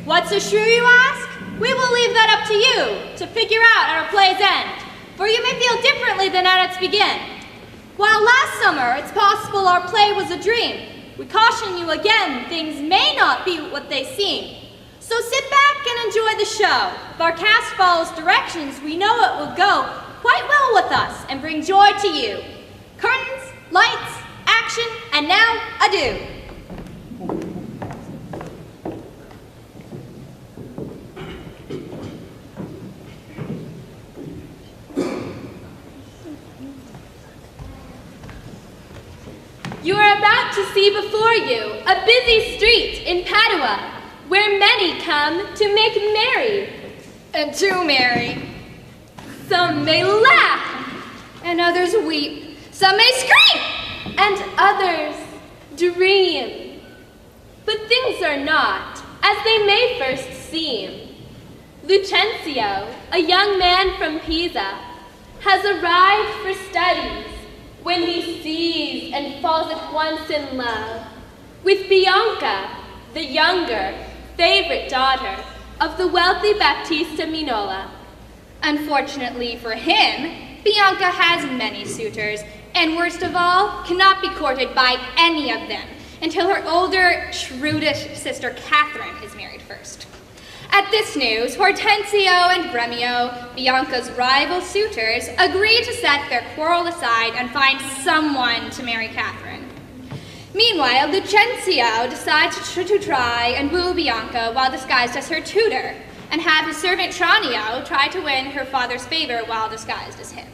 What's a shrew, you ask? We will leave that up to you to figure out at our play's end, for you may feel differently than at its begin. While last summer it's possible our play was a dream, we caution you again, things may not be what they seem. So sit back and enjoy the show. If our cast follows directions, we know it will go quite well with us and bring joy to you. Curtains, lights, action, and now adieu. You are about to see before you a busy street in Padua, where many come to make merry. And too merry. Some may laugh, And others weep. some may scream, and others dream. But things are not as they may first seem. Lucentio, a young man from Pisa, has arrived for studies when he sees and falls at once in love with Bianca, the younger, favorite daughter of the wealthy Baptista Minola. Unfortunately for him, Bianca has many suitors, and worst of all, cannot be courted by any of them until her older, shrewdish sister Catherine is married first. At this news, Hortensio and Gremio, Bianca's rival suitors, agree to set their quarrel aside and find someone to marry Catherine. Meanwhile, Lucentio decides to try and woo Bianca while disguised as her tutor, and have his servant Tranio try to win her father's favor while disguised as him.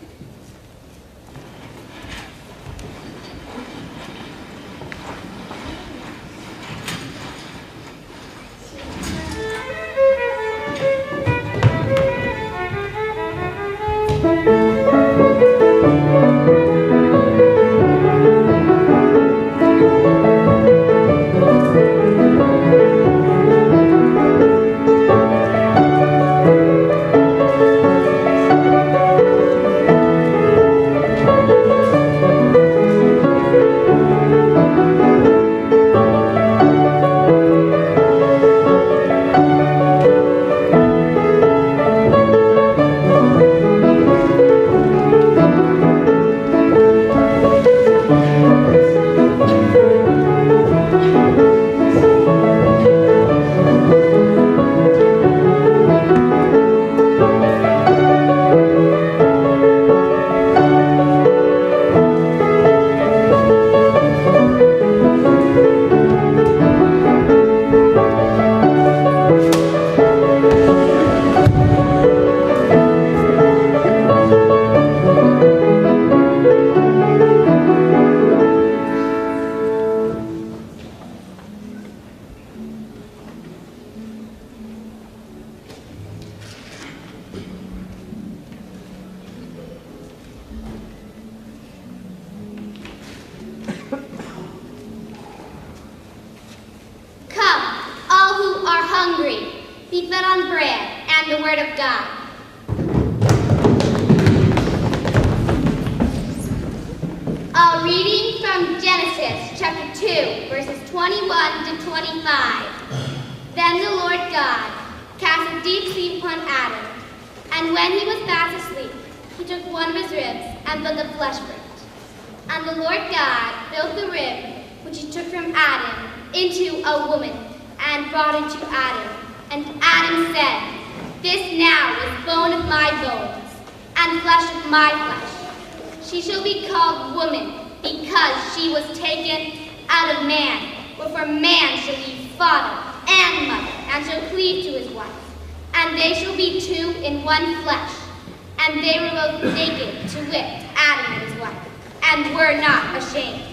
Be fed on bread and the word of God. A reading from Genesis chapter 2, verses 21 to 25. Then the Lord God cast a deep sleep upon Adam, and when he was fast asleep, he took one of his ribs and put the flesh for it. And the Lord God built the rib which he took from Adam into a woman and brought it to Adam. And Adam said, "This now is bone of my bones and flesh of my flesh. She shall be called woman because she was taken out of man. Wherefore man shall leave father and mother and shall cleave to his wife. And they shall be two in one flesh. And they were both naked, to wit, Adam and his wife, and were not ashamed."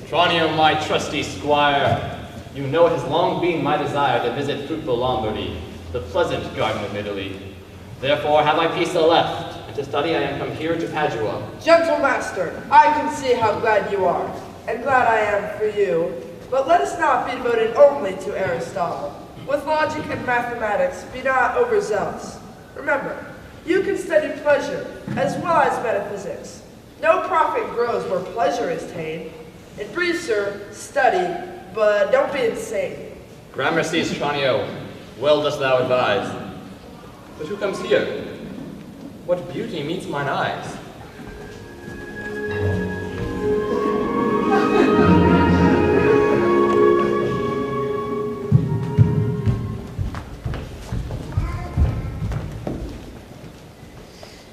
Tranio, my trusty squire, you know it has long been my desire to visit fruitful Lombardy, the pleasant garden of Italy. Therefore have I Pisa left, and to study I am come here to Padua. Gentle master, I can see how glad you are, and glad I am for you. But let us not be devoted only to Aristotle. With logic and mathematics, be not overzealous. Remember, you can study pleasure as well as metaphysics. No profit grows where pleasure is tamed. In brief, sir, study, but don't be insane. Gramercy, Tranio, well dost thou advise. But who comes here? What beauty meets mine eyes?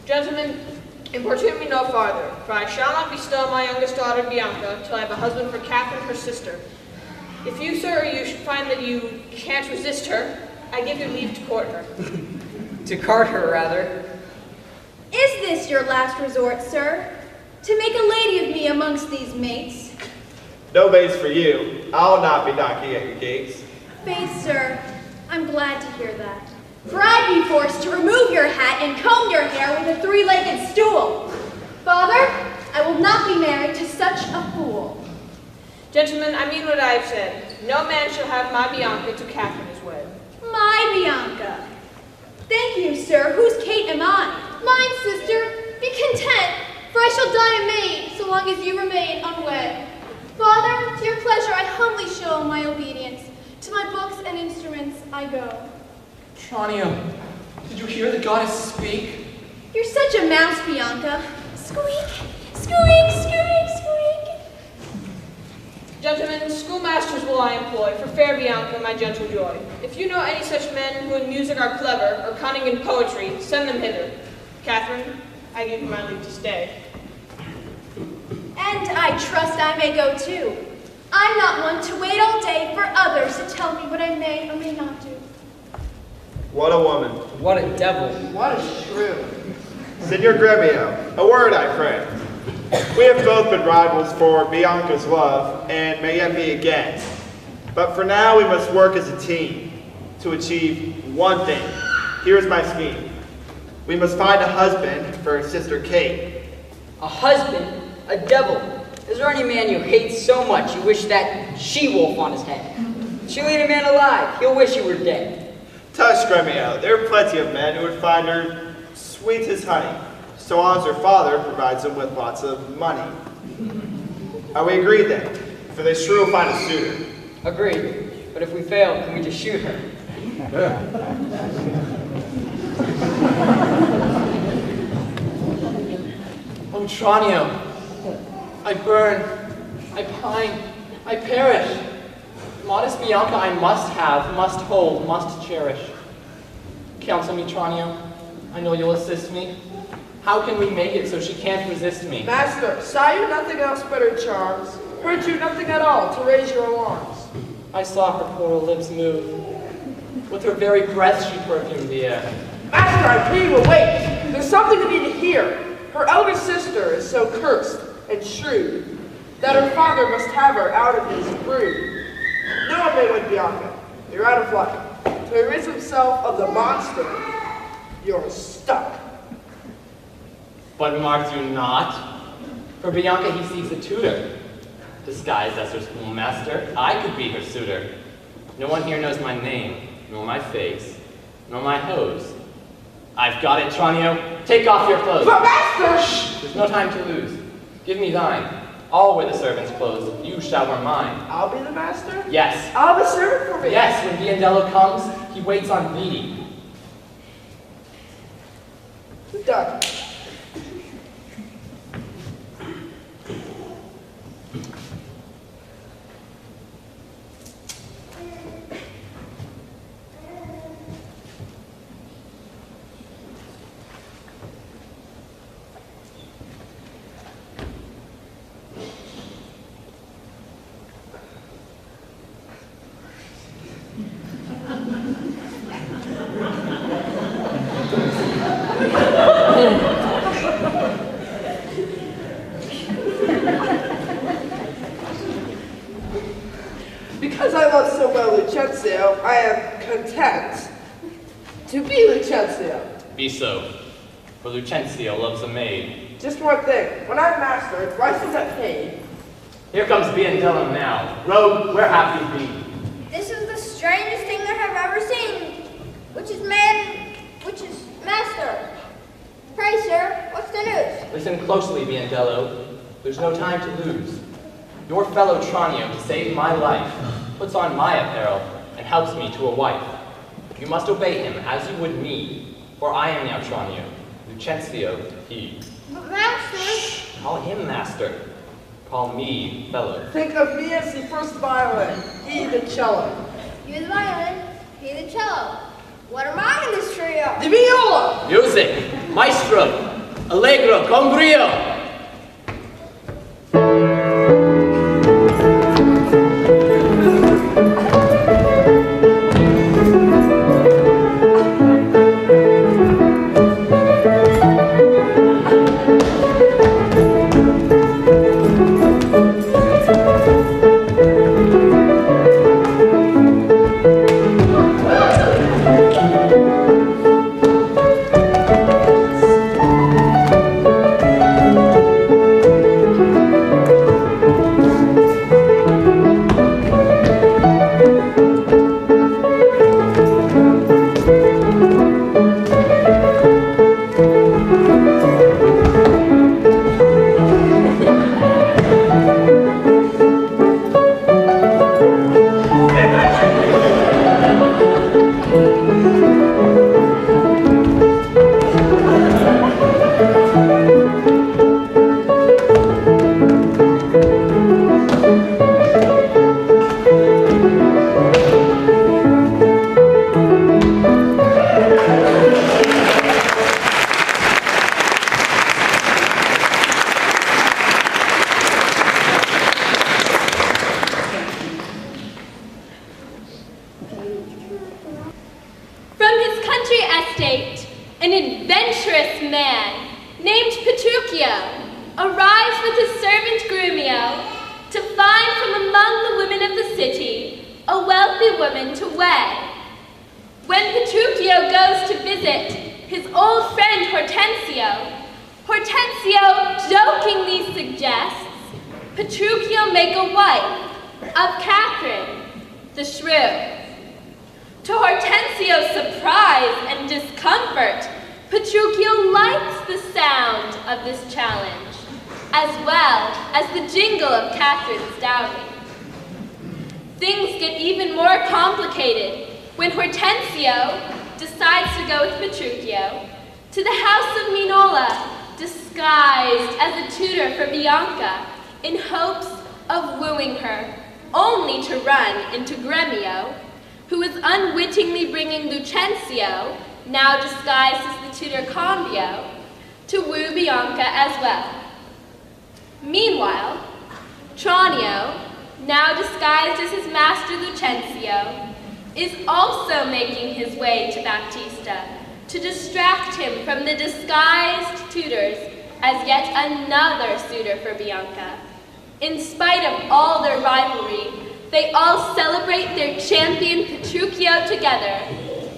Gentlemen, importune me no farther, for I shall not bestow my youngest daughter, Bianca, till I have a husband for Catherine, her sister. If you, sir, you should find that you can't resist her, I give you leave to court her. To cart her, rather. Is this your last resort, sir? To make a lady of me amongst these mates? No mates for you. I'll not be knocking at your gates. Faith, sir, I'm glad to hear that. For I'd be forced to remove your hat and comb your hair with a three-legged stool. Father, I will not be married to such a fool. Gentlemen, I mean what I have said. No man shall have my Bianca to Catherine is wed. My Bianca. Thank you, sir. Whose Kate am I? Mine, sister. Be content, for I shall die a maid, so long as you remain unwed. Father, to your pleasure I humbly show my obedience. To my books and instruments I go. Tranio, did you hear the goddess speak? You're such a mouse, Bianca. Squeak, squeak, squeak, squeak. Gentlemen, schoolmasters will I employ for fair Bianca, my gentle joy. If you know any such men who in music are clever, or cunning in poetry, send them hither. Catherine, I give you my leave to stay. And I trust I may go too. I'm not one to wait all day for others to tell me what I may or may not do. What a woman. What a devil. What a shrew. Signor Gremio, a word, I pray. We have both been rivals for Bianca's love, and may yet be again. But for now, we must work as a team to achieve one thing. Here's my scheme. We must find a husband for her sister Kate. A husband? A devil. Is there any man you hate so much you wish that she-wolf on his head? She'll eat a man alive. He'll wish he were dead. Tush, Gremio, there are plenty of men who would find her sweet as honey, so long as her father provides them with lots of money. Are we agreed then? For the Shrew will find a suitor. Agreed. But if we fail, can we just shoot her? Oh, Tranio, I burn, I pine, I perish. Modest Bianca I must have, must hold, must cherish. Counsel me, Tranio. I know you'll assist me. How can we make it so she can't resist me? Master, saw you nothing else but her charms? Heard you nothing at all to raise your alarms? I saw her poor lips move. With her very breath she perfumed the air. Master, I pray you awake. There's something you need to hear. Her elder sister is so cursed and shrewd that her father must have her out of his brood. No one may win Bianca. You're out of luck. To rid himself of the monster, you're stuck. But mark you not, for Bianca he seeks a tutor. Disguised as her schoolmaster, I could be her suitor. No one here knows my name, nor my face, nor my hose. I've got it, Tranio. Take off your clothes. But master! Shh! There's no time to lose. Give me thine. I'll wear the servant's clothes. You shall wear mine. I'll be the master? Yes. I'll have a servant for me. Yes, when Biandello comes, he waits on thee. Done. Because I love so well Lucentio, I am content to be Lucentio. Be so, for Lucentio loves a maid. Just one thing. When I'm master, twice as I paid. Here comes Biandello now. Rogue, where have you been? This is the strangest thing that have ever Which is master? Pray, sir, what's the news? Listen closely, Biandello. There's no time to lose. Your fellow Tranio, to save my life, puts on my apparel and helps me to a wife. You must obey him as you would me, for I am now Tranio, Lucentio he. But master... Call him master. Call me fellow. Think of me as the first violin, he the cello. You the violin, he the cello. What am I in this trio? The viola! Music, maestro, allegro, con brio. The Shrew. To Hortensio's surprise and discomfort, Petruchio likes the sound of this challenge, as well as the jingle of Catherine's dowry. Things get even more complicated when Hortensio decides to go with Petruchio to the house of Minola, disguised as a tutor for Bianca, in hopes of wooing her, only to run into Gremio, who is unwittingly bringing Lucentio, now disguised as the tutor Cambio, to woo Bianca as well. Meanwhile, Tranio, now disguised as his master Lucentio, is also making his way to Baptista to distract him from the disguised tutors as yet another suitor for Bianca. In spite of all their rivalry, they all celebrate their champion Petruchio together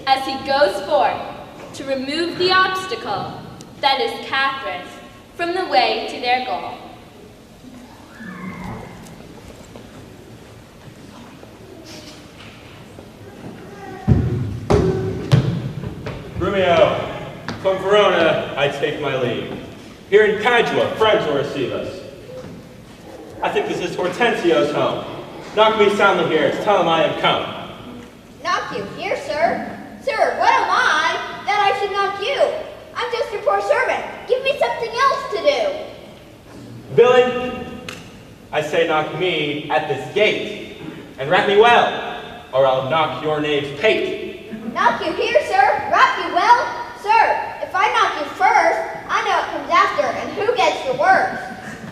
as he goes forth to remove the obstacle that is Catherine from the way to their goal. Gremio, from Verona, I take my leave. Here in Padua, friends will receive us. I think this is Hortensio's home. Knock me soundly here to tell him I am come. Knock you here, sir? Sir, what am I that I should knock you? I'm just your poor servant. Give me something else to do. Villain, I say knock me at this gate, and rap me well, or I'll knock your knave's pate. Knock you here, sir? Rap you well? Sir, if I knock you first, I know it comes after, and who gets the worst?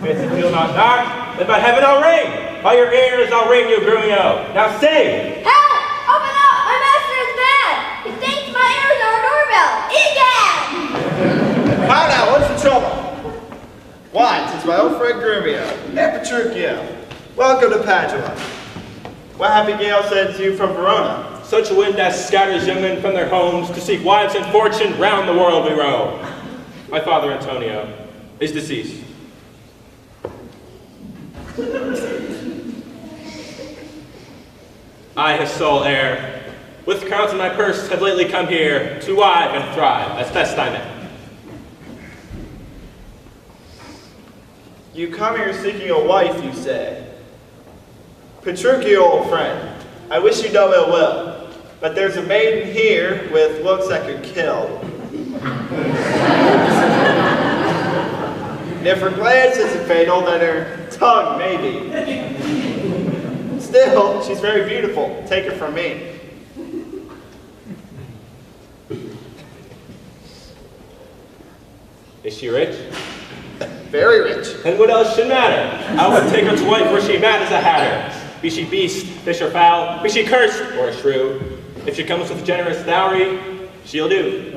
If you'll not knock, then by heaven I'll ring. By your ears I'll ring you, Gremio. Now say! Help! Open up! My master is mad! He thinks my ears are a doorbell! Egad! How now, what's the trouble? Why, 'tis my old friend Gremio, and Petruchio. Welcome to Padua. What happy gale sends you from Verona? Such a wind as scatters young men from their homes to seek wives and fortune round the world we roam. My father Antonio is deceased. I, his sole heir, with crowns in my purse, have lately come here to wive and thrive as best I may. You come here seeking a wife, you say. Petruchio, old friend, I wish you no ill will, but there's a maiden here with looks that could kill. If her glance isn't fatal, then her tongue may be. Still, she's very beautiful. Take her from me. Is she rich? Very rich. And what else should matter? I would take her to wife were she mad as a hatter. Be she beast, fish or fowl, be she cursed or a shrew. If she comes with generous dowry, she'll do.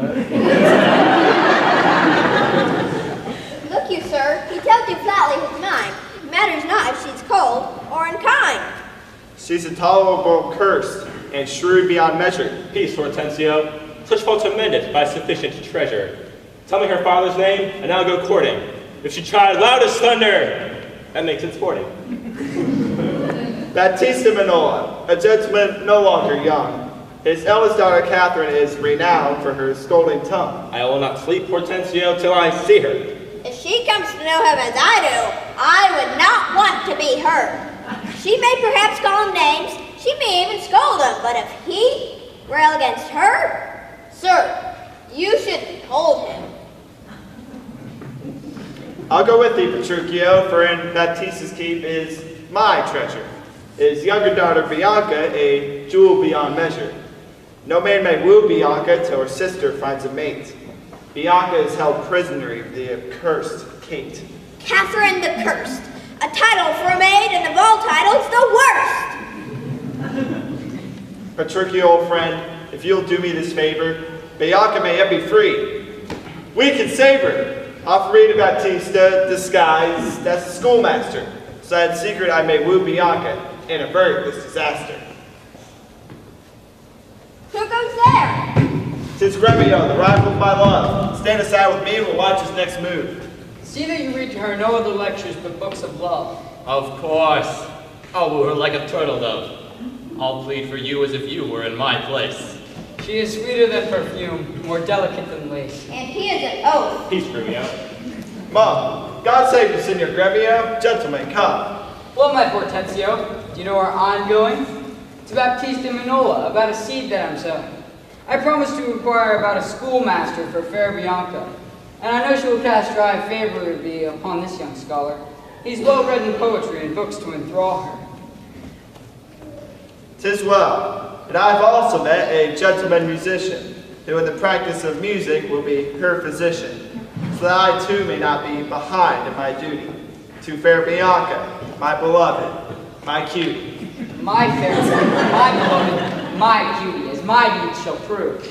Look you, sir, he tells you flatly his mind. It matters not if she's cold or unkind. She's intolerable, cursed, and shrewd beyond measure. Peace, Hortensio. Such faults amended by sufficient treasure. Tell me her father's name, and I'll go courting. If she try loud as thunder, that makes it sporting. Baptista Manola, a gentleman no longer young. His eldest daughter, Catherine, is renowned for her scolding tongue. I will not sleep, Hortensio, till I see her. If she comes to know him as I do, I would not want to be her. She may perhaps call him names, she may even scold him, but if he rail against her, sir, you should hold him. I'll go with thee, Petruchio, for in Baptista's keep is my treasure. His younger daughter, Bianca, a jewel beyond measure. No man may woo Bianca till her sister finds a mate. Bianca is held prisoner of the accursed Kate. Catherine the Cursed, a title for a maid, and of all titles, the worst. Petruchio, old friend, if you'll do me this favor, Bianca may yet be free. We can save her. Offer me to Baptista, disguised as a schoolmaster, so that in secret I may woo Bianca and avert this disaster. Who goes there? 'Tis Gremio, the rival of my love. Stand aside with me and we'll watch his next move. See that you read to her no other lectures but books of love. Of course. I'll woo her like a turtle dove. I'll plead for you as if you were in my place. She is sweeter than perfume, more delicate than lace. And he is an oath. Peace, Gremio. Mom, God save you, Signor Gremio. Gentlemen, come. Well, my Hortensio, do you know where I'm going? To Baptista Manola, about a seed that I'm sowing. I promised to inquire about a schoolmaster for fair Bianca, and I know she will cast her eye favorably upon this young scholar. He's well read in poetry and books to enthrall her. 'Tis well. And I've also met a gentleman musician, who in the practice of music will be her physician, so that I too may not be behind in my duty. To fair Bianca, my beloved, my cutie. My fair son, my beloved, my cutie, as my deeds shall prove.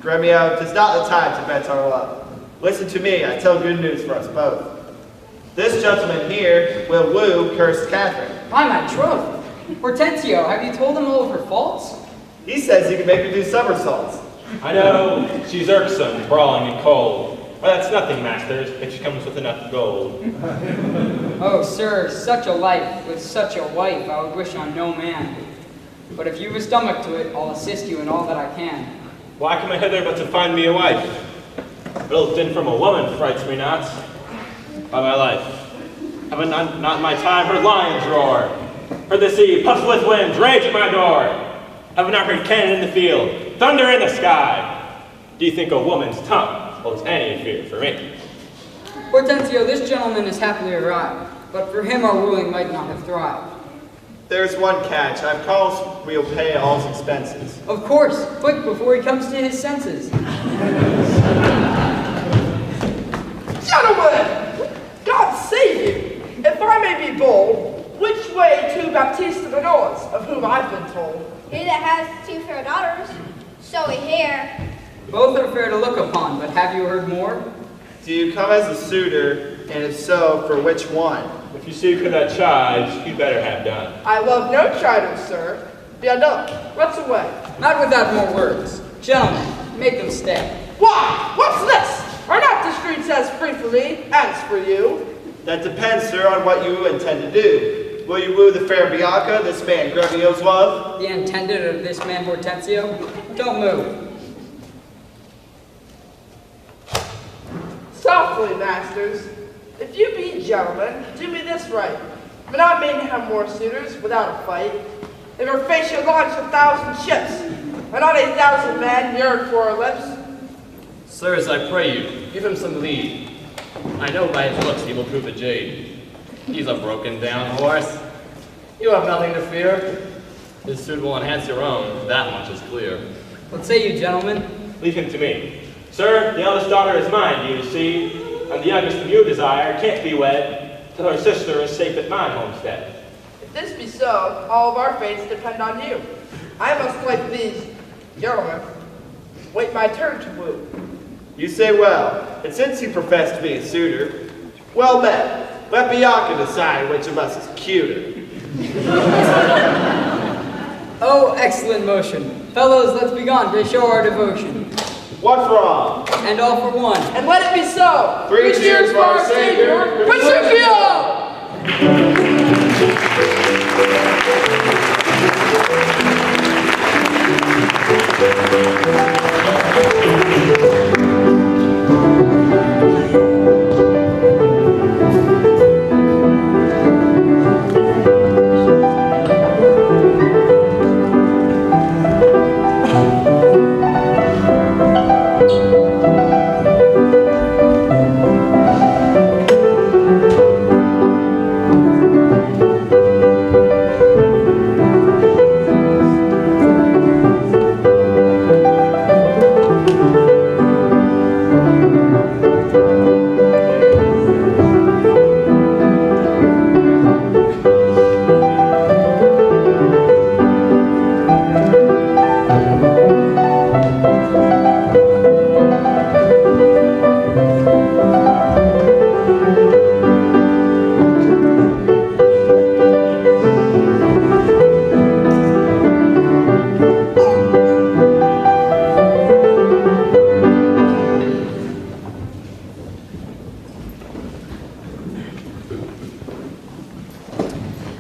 Gremio, 'tis not the time to vent our love. Listen to me, I tell good news for us both. This gentleman here will woo cursed Catherine. By my troth. Hortensio, have you told him all of her faults? He says he can make her do somersaults. I know she's irksome, brawling, and cold. But that's nothing, masters, if she comes with enough gold. Oh, sir, such a life with such a wife I would wish on no man. But if you've a stomach to it, I'll assist you in all that I can. Why come I hither but to find me a wife? Built in from a woman frights me not. By my life, have I not my time heard lions roar? Heard the sea puff with winds rage at my door? Have I not heard cannon in the field, thunder in the sky? Do you think a woman's tongue holds any fear for me? Hortensio, this gentleman is happily arrived, but for him our wooing might not have thrived. There's one catch. I've promised we'll pay all his expenses. Of course, quick before he comes to his senses. Gentlemen, God save you. If I may be bold, which way to Baptista Manola's, of whom I've been told? He that has two fair daughters, so we hear. Both are fair to look upon, but have you heard more? Do you come as a suitor, and if so, for which one? If you seek her that chides, you'd better have done. I love no chiders, sir. Bien done. What's away? Not without more words. Gentlemen, make them stay. Why? What's this? Are not the streets as free for me as for you? That depends, sir, on what you intend to do. will you woo the fair Bianca, this man Gremio's love? The intended of this man Hortensio? Don't move. Softly, masters. If you be gentlemen, do me this right. But I mean to have more suitors without a fight. If our face should launch 1,000 ships, and not 8,000 men yearn for our lips. Sirs, I pray you, give him some lead. I know by his looks he will prove a jade. He's a broken down horse. You have nothing to fear. His suit will enhance your own, that much is clear. What say you, gentlemen? Leave him to me. Sir, the eldest daughter is mine, you see, and the youngest whom you desire can't be wed till her sister is safe at mine homestead. If this be so, all of our fates depend on you. I must like these gentlemen. Wait my turn to woo. You say well, and since you profess to be a suitor, well met. Let Bianca decide which of us is cuter. Oh, excellent motion. Fellows, let's be gone to show our devotion. One for all. And all for one. And let it be so. 3 cheers for our Savior, Petruchio!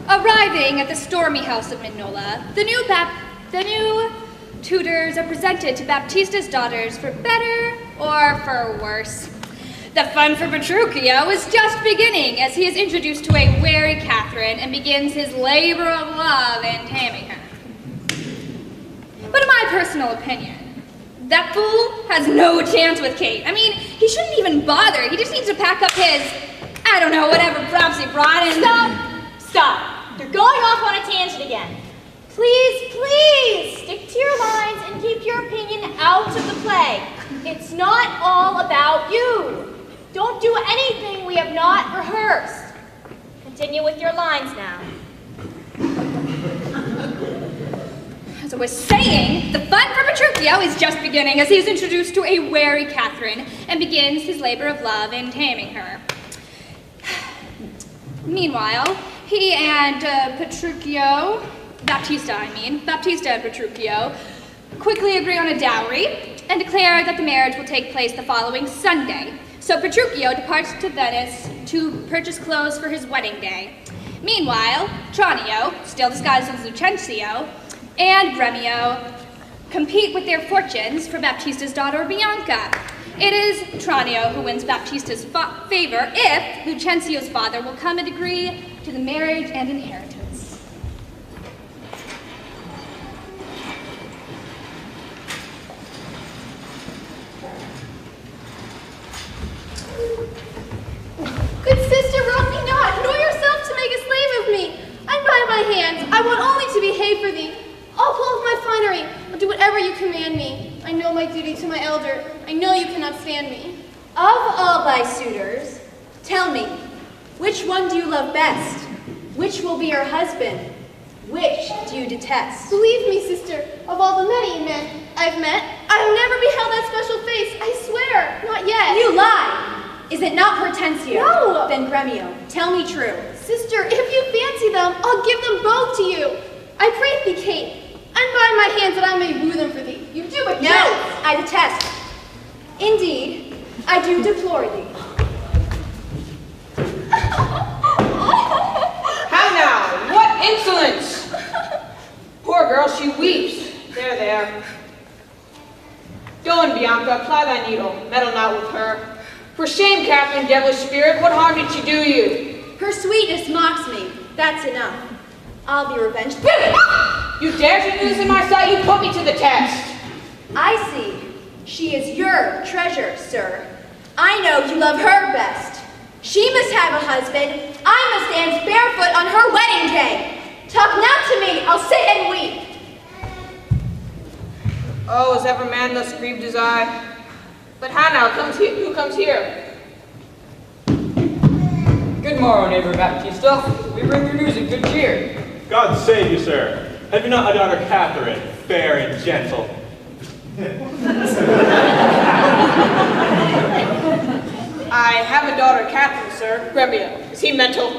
Arriving at the stormy house of Minola, the new tutors are presented to Baptista's daughters for better or for worse. The fun for Petruchio is just beginning as he is introduced to a wary Catherine and begins his labor of love in taming her. But in my personal opinion, that fool has no chance with Kate. I mean, he shouldn't even bother. He just needs to pack up his, I don't know, whatever props he brought in. Stop. You're going off on a tangent again. Please, stick to your lines and keep your opinion out of the play. It's not all about you. Don't do anything we have not rehearsed. Continue with your lines now. As I was saying, the fun for Petruchio is just beginning as he is introduced to a wary Catherine and begins his labor of love in taming her. Meanwhile, he and Baptista and Petruchio, quickly agree on a dowry and declare that the marriage will take place the following Sunday. So Petruchio departs to Venice to purchase clothes for his wedding day. Meanwhile, Tranio, still disguised as Lucentio, and Gremio compete with their fortunes for Baptista's daughter Bianca. It is Tranio who wins Baptista's favor if Lucencio's father will come and agree to the marriage and inheritance. Good sister, wrong me not, nor yourself to make a slave of me. Unbind my hands, I want only to behave for thee. I'll pull off my finery, or do whatever you command me. I know my duty to my elder. I know you cannot stand me. Of all thy suitors, tell me, which one do you love best? Which will be your husband? Which do you detest? Believe me, sister, of all the many men I've met, I've never beheld that special face, I swear, not yet. You lie! Is it not Hortensio? No! Then Gremio, tell me true. Sister, if you fancy them, I'll give them both to you. I pray thee, Kate, unbind my hands that I may woo them for thee. You do it, No, I detest. Indeed, I do deplore thee. How now? Insolence! Poor girl, she weeps. There, there. Go in, Bianca, ply thy needle, meddle not with her. For shame, Catherine, devilish spirit, what harm did she do you? Her sweetness mocks me. That's enough. I'll be revenged. You dare to do this in my sight? You put me to the test. I see. She is your treasure, sir. I know you love her best. She must have a husband. I must dance barefoot on her wedding day. Talk not to me. I'll sit and weep. Oh, as ever man thus grieved his eye. But how now? Who comes here? Good morrow, neighbor Baptista. We bring you news of good cheer. God save you, sir. Have you not a daughter, Catherine, fair and gentle? I have a daughter, Catherine, sir. Gremio. Is he mental?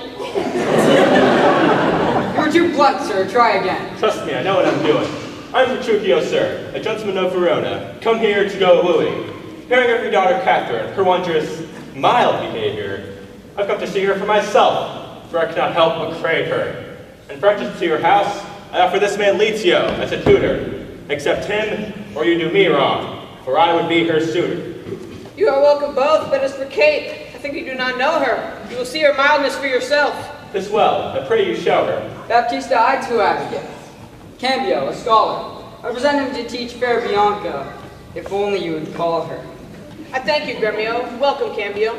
You're too blunt, sir. Try again. Trust me, I know what I'm doing. I'm Petruchio, sir, a gentleman of Verona, come here to go wooing. Hearing of your daughter, Catherine, her wondrous, mild behavior, I've come to see her for myself, for I cannot help but crave her. And for entrance to your house, I offer this man Letio as a tutor. Accept him, or you do me wrong, for I would be her suitor. You are welcome both, but as for Kate, I think you do not know her. You will see her mildness for yourself. This well, I pray you show her. Baptista, I too have a gift. Cambio, a scholar. I present him to teach fair Bianca, if only you would call her. I thank you, Gremio. Welcome, Cambio.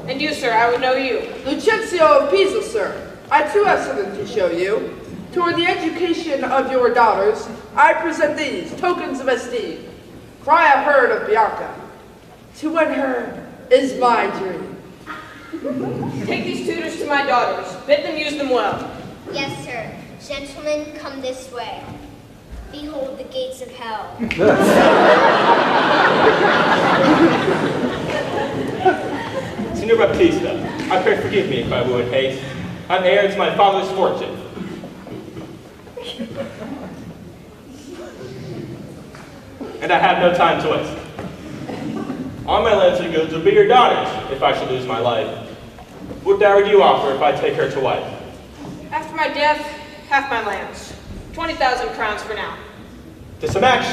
And you, sir, I would know you. Lucentio of Pisa, sir. I too have something to show you. Toward the education of your daughters, I present these tokens of esteem. For I have heard of Bianca. To win her is my dream. Take these tutors to my daughters. Bid them use them well. Yes, sir. Gentlemen, come this way. Behold the gates of hell. Signor Baptista, I pray forgive me if I woo in haste. I'm heir to my father's fortune. And I have no time to waste. All my lands and goods will be your daughters if I should lose my life. What dower do you offer if I take her to wife? After my death, half my lands. 20,000 crowns for now. Just a match.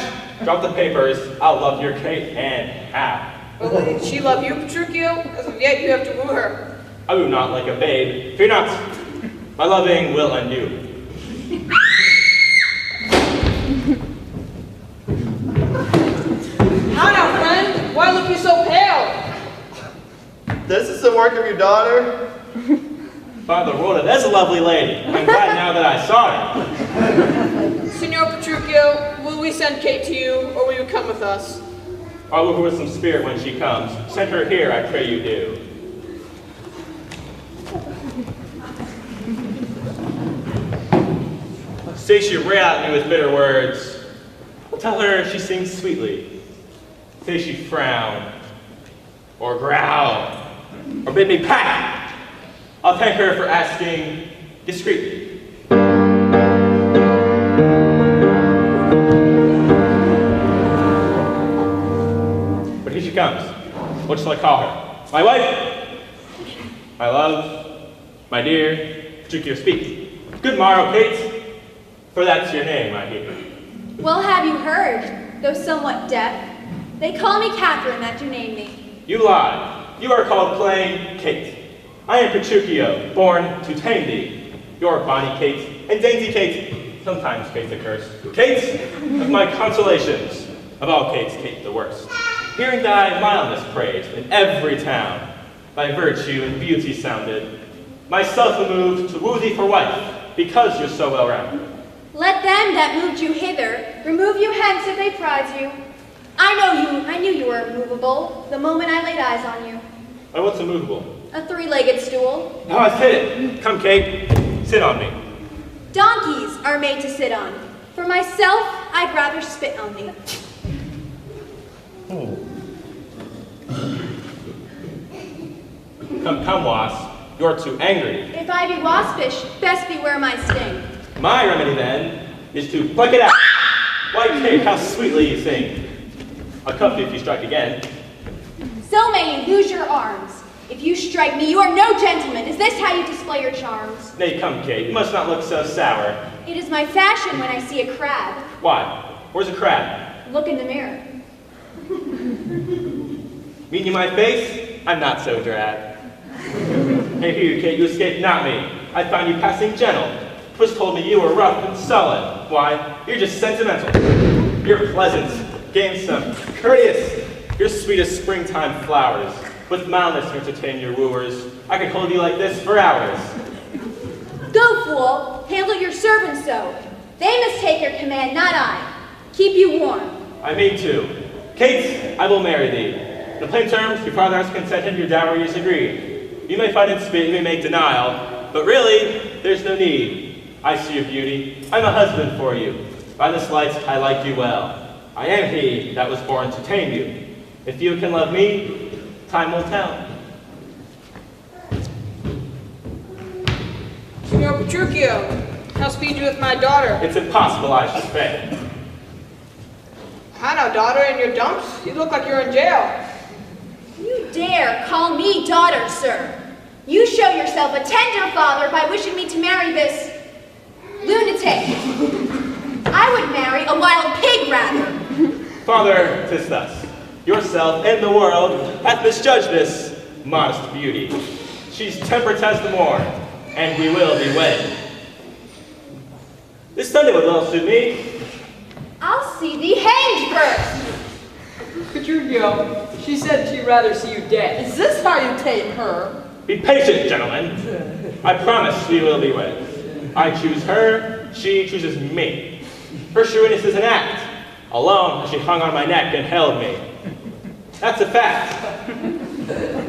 Drop the papers. I'll love your Kate and half. Well, did she love you, Petruchio? As of yet, you have to woo her. I woo not like a babe. Fear not. My loving will undo. How now, friend? Why look you so pale? This is the work of your daughter? Father Rhoda, that's a lovely lady. I'm glad now that I saw her. Signor Petruchio, will we send Kate to you, or will you come with us? I'll woo her with some spirit when she comes. Send her here, I pray you do. Say she rail at me with bitter words. I'll tell her she sings sweetly. Say she frown, or growl, or bid me pack. I'll thank her for asking discreetly. But here she comes. What shall I call her? My wife? My love? My dear? Petruchio, speak. Good morrow, Kate. For that's your name, I hear. Well, have you heard, though somewhat deaf? They call me Catherine, that do name me. You lie. You are called plain Kate. I am Petruchio, born to tame thee. Your bonny Kate and dainty Kate. Sometimes Kate's a curse. Kate of my consolations. Of all Kates, Kate the worst. Hearing thy mildness praised in every town, thy virtue and beauty sounded, myself moved to woo thee for wife, because you're so well-rounded. Let them that moved you hither remove you hence if they prize you. I knew you were immovable the moment I laid eyes on you. Why, what's immovable? A three-legged stool. Oh, I've hit it. Come, Kate. Sit on me. Donkeys are made to sit on. For myself, I'd rather spit on thee. Come, wasp. You're too angry. If I be waspish, best beware my sting. My remedy, then, is to pluck it out. Why, Kate, how sweetly you sing. I'll cuff you if you strike again. So may you lose your arms. If you strike me, you are no gentleman. Is this how you display your charms? Nay, come, Kate, you must not look so sour. It is my fashion when I see a crab. Why? Where's a crab? Look in the mirror. Mean you my face? I'm not so drab. Hey, here, Kate, you escaped not me. I found you passing gentle. 'Twas told me you were rough and sullen. Why, you're just sentimental. You're pleasant, gamesome, courteous. You're sweet as springtime flowers. With mildness you entertain your wooers. I could hold you like this for hours. Go, fool. Handle your servants so. They must take your command, not I. Keep you warm. I mean to. Kate, I will marry thee. In plain terms, your father has consented, your dowry is agreed. You may find it spit, you may make denial, but really, there's no need. I see your beauty. I'm a husband for you. By this light, I like you well. I am he that was born to tame you. If you can love me, time will tell. Signor Petruchio, how speed you with my daughter? It's impossible I should fail. How now, daughter, in your dumps? You look like you're in jail. You dare call me daughter, sir. You show yourself a tender father by wishing me to marry this lunatic. I would marry a wild pig, rather. Father, 'tis thus. Yourself and the world hath misjudged this modest beauty. She's tempered as the morn, and we will be wed. This Sunday would well suit me. I'll see thee hanged first. Petruchio, she said she'd rather see you dead. Is this how you tame her? Be patient, gentlemen. I promise we will be wed. I choose her, she chooses me. Her shrewdness is an act. Alone, she hung on my neck and held me. That's a fact.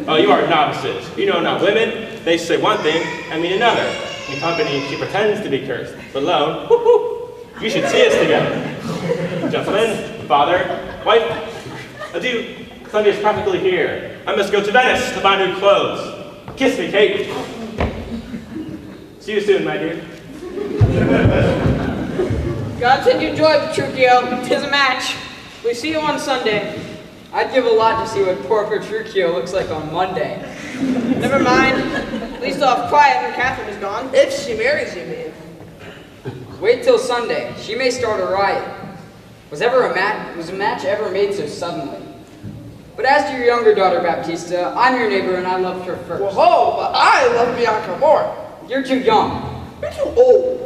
Oh, you are novices. You know not women. They say one thing and mean another. In company, she pretends to be cursed. But alone, you should see us together. Gentlemen, father, wife, adieu. Sunday is practically here. I must go to Venice to buy new clothes. Kiss me, Kate. See you soon, my dear. God send you joy, Petruchio. 'Tis a match. We see you on Sunday. I'd give a lot to see what poor Petruchio looks like on Monday. Never mind. At least I'll have quiet when Catherine is gone. If she marries you, man. Wait till Sunday. She may start a riot. Was a match ever made so suddenly? But as to your younger daughter, Baptista, I'm your neighbor and I loved her first. Whoa, but I love Bianca more. You're too young. You're too old.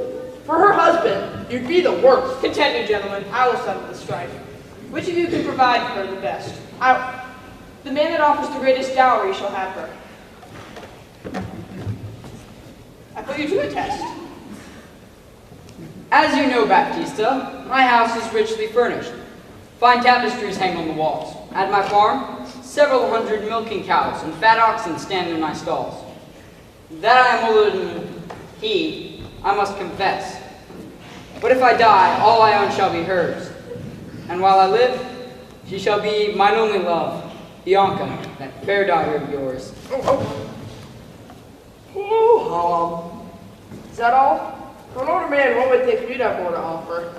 For her husband, you'd be the worst. Continue, gentlemen. I will settle the strife. Which of you can provide for her the best? The man that offers the greatest dowry shall have her. I put you to a test. As you know, Baptista, my house is richly furnished. Fine tapestries hang on the walls. At my farm, several hundred milking cows and fat oxen stand in my stalls. That I am older than he, I must confess. But if I die, all I own shall be hers. And while I live, she shall be mine only love, Bianca, that fair daughter of yours. Is that all? For an older man, one would think you'd have more to offer.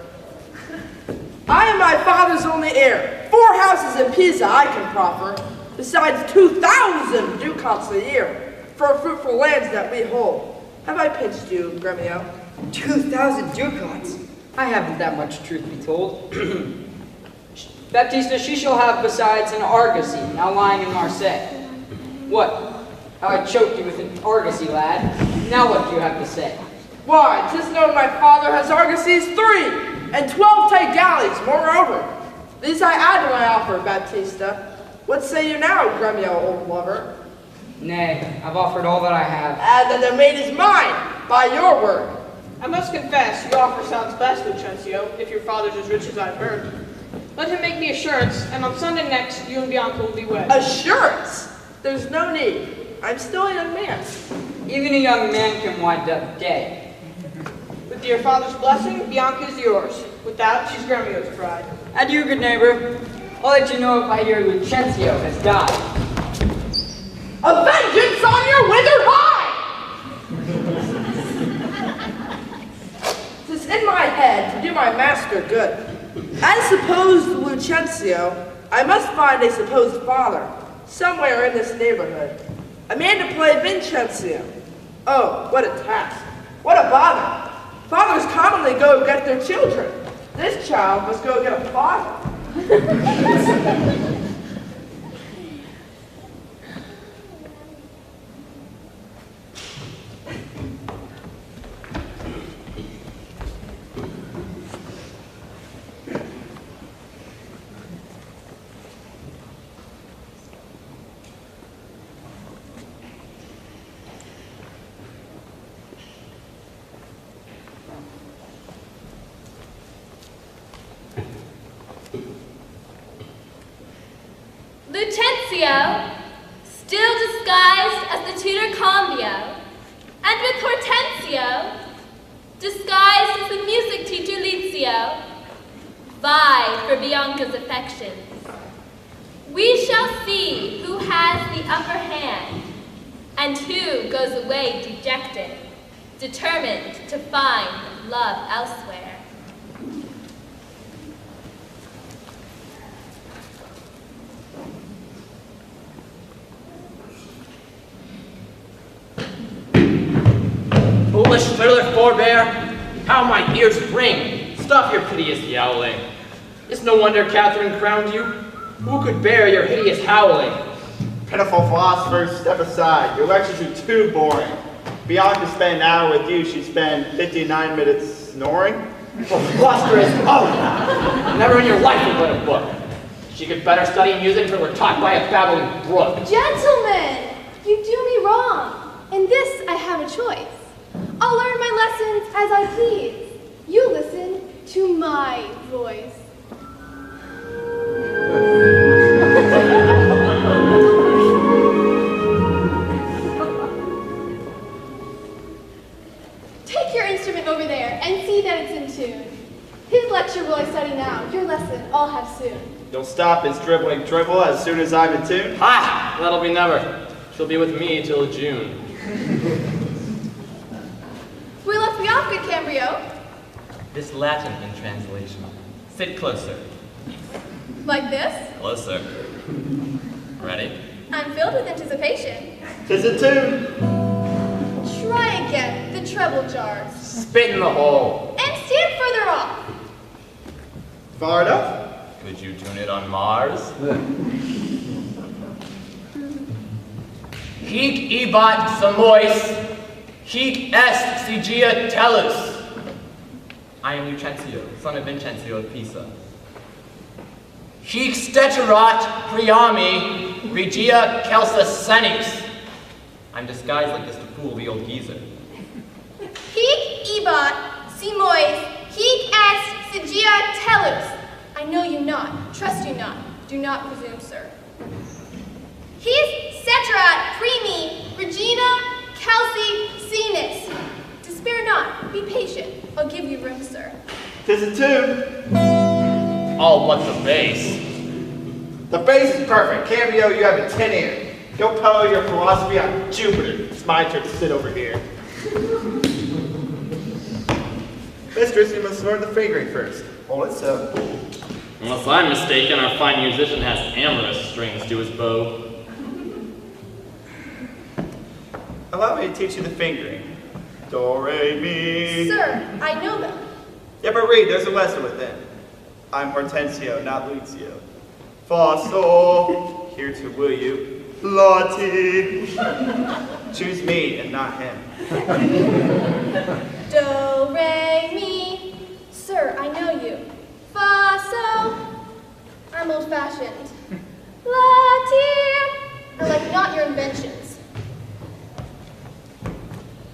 I am my father's only heir. 4 houses in Pisa I can proffer, besides 2,000 ducats a year for fruitful lands that we hold. Have I pinched you, Gremio? 2,000 ducats? I haven't that much, truth be told. Baptista, she shall have besides an argosy, now lying in Marseille. What? How I choked you with an argosy, lad. Now what do you have to say? Why, 'tis known my father has argosies 3, and 12 tight galleys, moreover. These I add to my offer, Baptista. What say you now, Gremio, old lover? Nay, I've offered all that I have. And then the maid is mine, by your word. I must confess, your offer sounds best, Lucentio, if your father's as rich as I've heard. Let him make the assurance, and on Sunday next, you and Bianca will be wed. Assurance? There's no need. I'm still a young man. Even a young man can wind up dead. With your father's blessing, Bianca is yours. Without, she's Gremio's bride. Adieu, good neighbor. I'll let you know if I hear Lucentio has died. A vengeance on your withered hide! 'Tis in my head to do my master good. As supposed Lucentio, I must find a supposed father, somewhere in this neighborhood. A man to play Vincenzo. Oh, what a task. What a bother. Fathers commonly go get their children. This child must go get a father. Lucentio, still disguised as the tutor Cambio, and with Hortensio, disguised as the music teacher Lizio, vie for Bianca's affections. We shall see who has the upper hand, and who goes away dejected, determined to find love elsewhere. Foolish fiddler, forbear! How my ears ring! Stop your piteous yowling! It's no wonder Catherine crowned you. Who could bear your hideous howling? Pitiful philosophers, step aside. Your lectures are too boring. Bianca spent an hour with you, she'd spend 59 minutes snoring. Philosophers, oh! Never in your life have read a book. She could better study music until we're taught by a babbling brook. Gentlemen, you do me wrong. In this, I have a choice. I'll learn my lessons as I please. You listen to my voice. Take your instrument over there and see that it's in tune. His lecture will I study now, your lesson I'll have soon. You'll stop his dribbling dribble as soon as I'm in tune? Ha! That'll be never. She'll be with me till June. We left Bianca, Cambrio. This Latin in translation. Sit closer. Like this? Closer. Ready? I'm filled with anticipation. 'Tis a tune. Try again, the treble jars. Spit in the hole. And stand further off. Far enough? Could you tune it on Mars? Hic ibat samois, hic est sigia tellus. I am Lucentio, son of Vincenzo of Pisa. Hic steterat priami regia celsus senis. I'm disguised like this to fool the old geezer. Hic ibat simois, hic est sigia tellus. I know you not, trust you not, do not presume, sir. Hic steterat primi regina calci senis. Despair not, be patient, I'll give you room, sir. 'Tis a tune. All but the bass. The bass is perfect. Cambio, you have a 10 ear. Go peddle your philosophy on Jupiter. It's my turn to sit over here. Mistress, you must learn the fingering first. Hold it so. Unless I'm mistaken, our fine musician has amorous strings to his bow. Allow me to teach you the fingering. Do, re, mi. Sir, I know them. Yeah, but read, there's a lesson within. I'm Hortensio, not Luzio. Fa, sol, here to woo you. La, ti. Choose me and not him. Do, re, mi. Sir, I know you. Fa, sol. I'm old-fashioned. La, ti. I like not your inventions.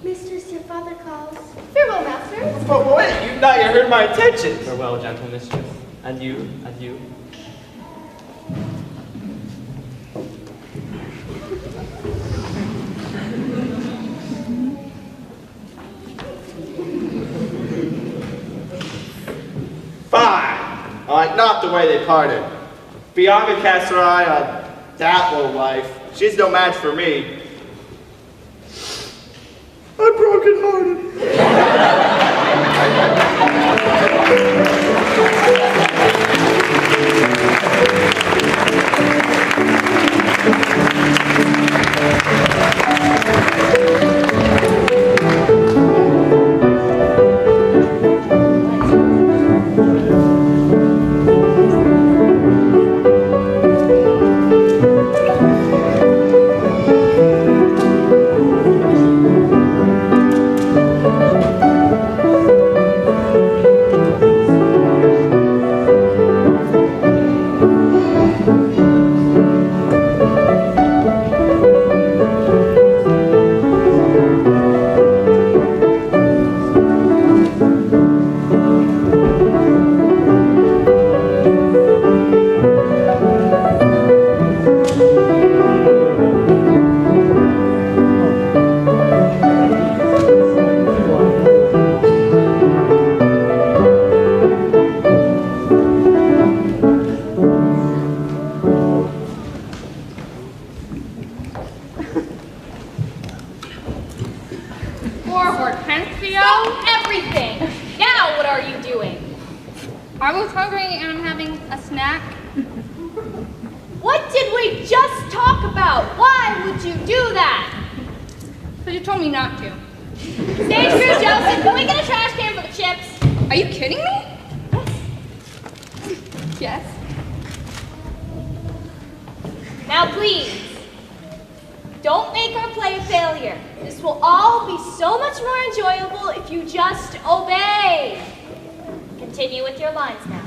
Mistress, your father calls. Farewell, master. But wait, you've not yet heard my intentions. Farewell, gentle mistress. Adieu, adieu. Fine. I like not the way they parted. Bianca cast her eye on that low life. She's no match for me. I'm broken-hearted. I was hungry and I'm having a snack. What did we just talk about? Why would you do that? But you told me not to. Say true, Joseph. Can we get a trash can for the chips? Are you kidding me? Yes. Now, please, don't make our play a failure. This will all be so much more enjoyable if you just obey. Continue with your lines now.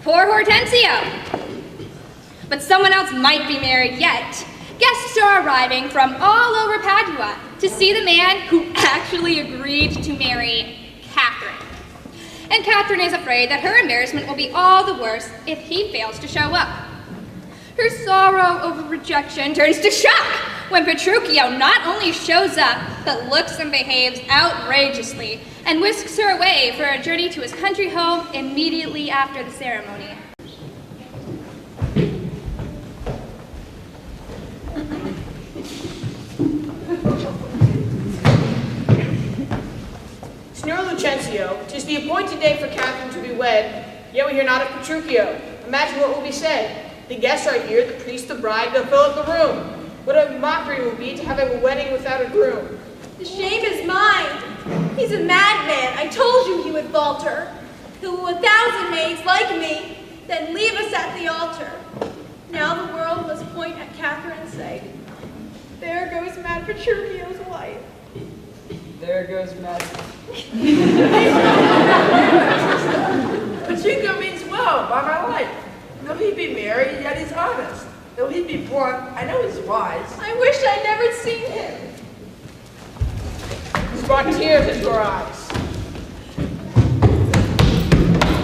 Poor Hortensio. But someone else might be married yet. Guests are arriving from all over Padua to see the man who actually agreed to marry Catherine. And Catherine is afraid that her embarrassment will be all the worse if he fails to show up. Her sorrow over rejection turns to shock when Petruchio not only shows up, but looks and behaves outrageously and whisks her away for a journey to his country home immediately after the ceremony. Signor Lucentio, 'tis the appointed day for Catherine to be wed, yet we hear not of Petruchio. Imagine what will be said. The guests are here, the priest, the bride, they'll fill up the room. What a mockery it will be to have a wedding without a groom. The shame is mine. He's a madman. I told you he would falter. He'll woo 1,000 maids like me, then leave us at the altar. Now the world must point at Catherine and say, there goes mad Petruchio's wife. There goes Matt. Petruchio means well by my life. Though he be married, yet he's honest. Though he be blunt, I know he's wise. I wish I'd never seen him. He's brought tears into our eyes.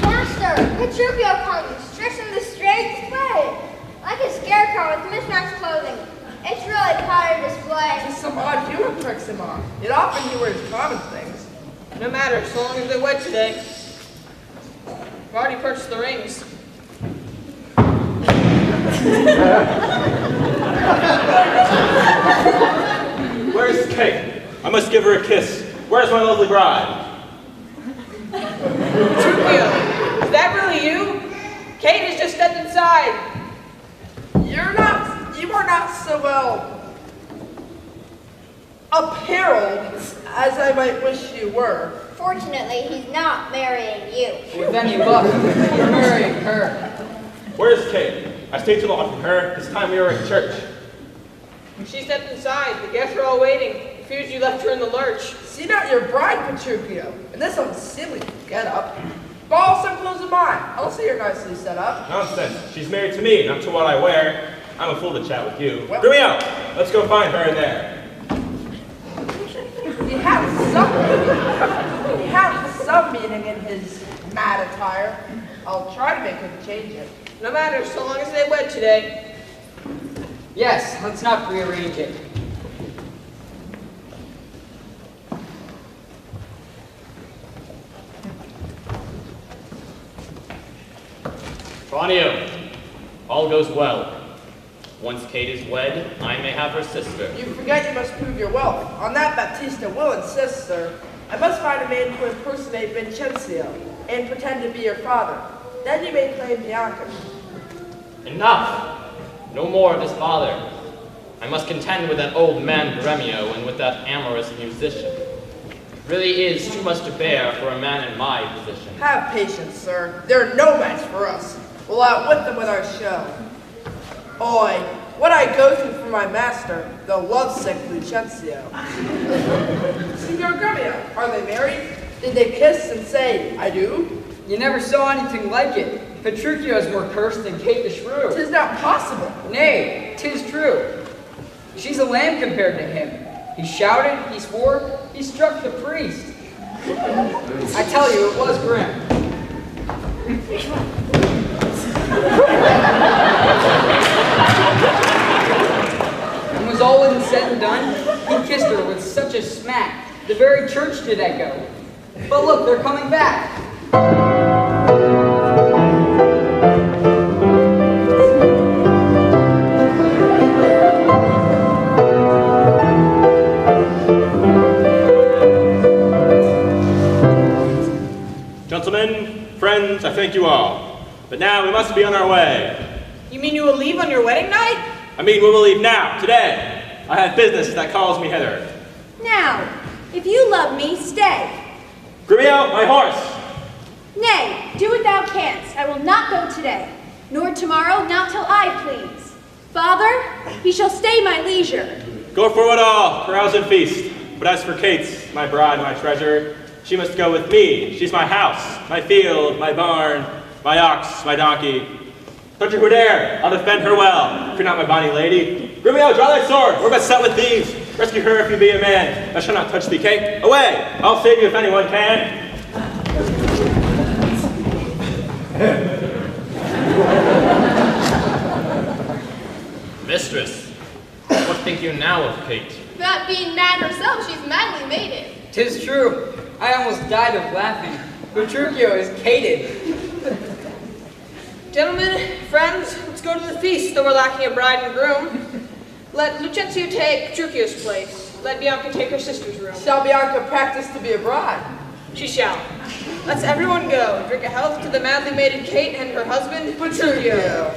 Master, Petruchio comes, dressed in the straightest way, like a scarecrow with mismatched clothing. It's really quite a display. Just some odd humor pricks him on. Yet often he wears common things. No matter, so long as they wed today. I've already purchased the rings. Where's Kate? I must give her a kiss. Where's my lovely bride? Petruchio, is that really you? Kate has just stepped inside. You are not so well appareled as I might wish you were. Fortunately, he's not marrying you. With any luck, you're marrying her. Where's Kate? I stayed too long from her. It's time we were at church. She stepped inside. The guests are all waiting. Fears you left her in the lurch. See not your bride, Petruchio, and this unseemly get up. Borrow some clothes of mine. I'll see her nicely set up. Nonsense. She's married to me, not to what I wear. I'm a fool to chat with you. Well, Bring me out. Let's go find her in there. He has some meaning in his mad attire. I'll try to make him change it. No matter, so long as they wed today. Yes, let's not rearrange it. Tranio, all goes well. Once Kate is wed, I may have her sister. You forget you must prove your wealth. On that Baptista will insist, sir. I must find a man to impersonate Vincencio and pretend to be your father. Then you may claim Bianca. Enough! No more of his father. I must contend with that old man Gremio and with that amorous musician. It really is too much to bear for a man in my position. Have patience, sir. They're no match for us. We'll outwit them with our show. Oi, what I go through for my master, the lovesick Lucentio. Signor Gremio, are they married? Did they kiss and say, I do? You never saw anything like it. Petruchio is more cursed than Kate the Shrew. 'Tis not possible. Nay, 'tis true. She's a lamb compared to him. He shouted, he swore, he struck the priest. I tell you, it was grim. When was all said and done, he kissed her with such a smack, the very church did echo. But look, they're coming back. Gentlemen, thank you all. But now we must be on our way. You mean you will leave on your wedding night? I mean, we will leave now, today. I have business that calls me hither. Now, if you love me, stay. Grumio, my horse! Nay, do what thou canst. I will not go today, nor tomorrow, not till I please. Father, he shall stay my leisure. Go for it all, carouse and feast. But as for Kate, my bride, my treasure, she must go with me. She's my house, my field, my barn, my ox, my donkey. Touch her who dare, I'll defend her well. Fear not my bonny lady. Grumio, draw thy sword, we're but set with thieves. Rescue her if you be a man. I shall not touch thee, Kate. Away, I'll save you if anyone can. Mistress, what think you now of Kate? That being mad herself, she's madly mated. 'Tis true. I almost died of laughing. Petruchio is cated. Gentlemen, friends, let's go to the feast, though we're lacking a bride and groom. Let Lucentio take Petruchio's place. Let Bianca take her sister's room. Shall Bianca practice to be a bride? She shall. Let's everyone go. Drink a health to the madly mated Kate and her husband, Petruchio.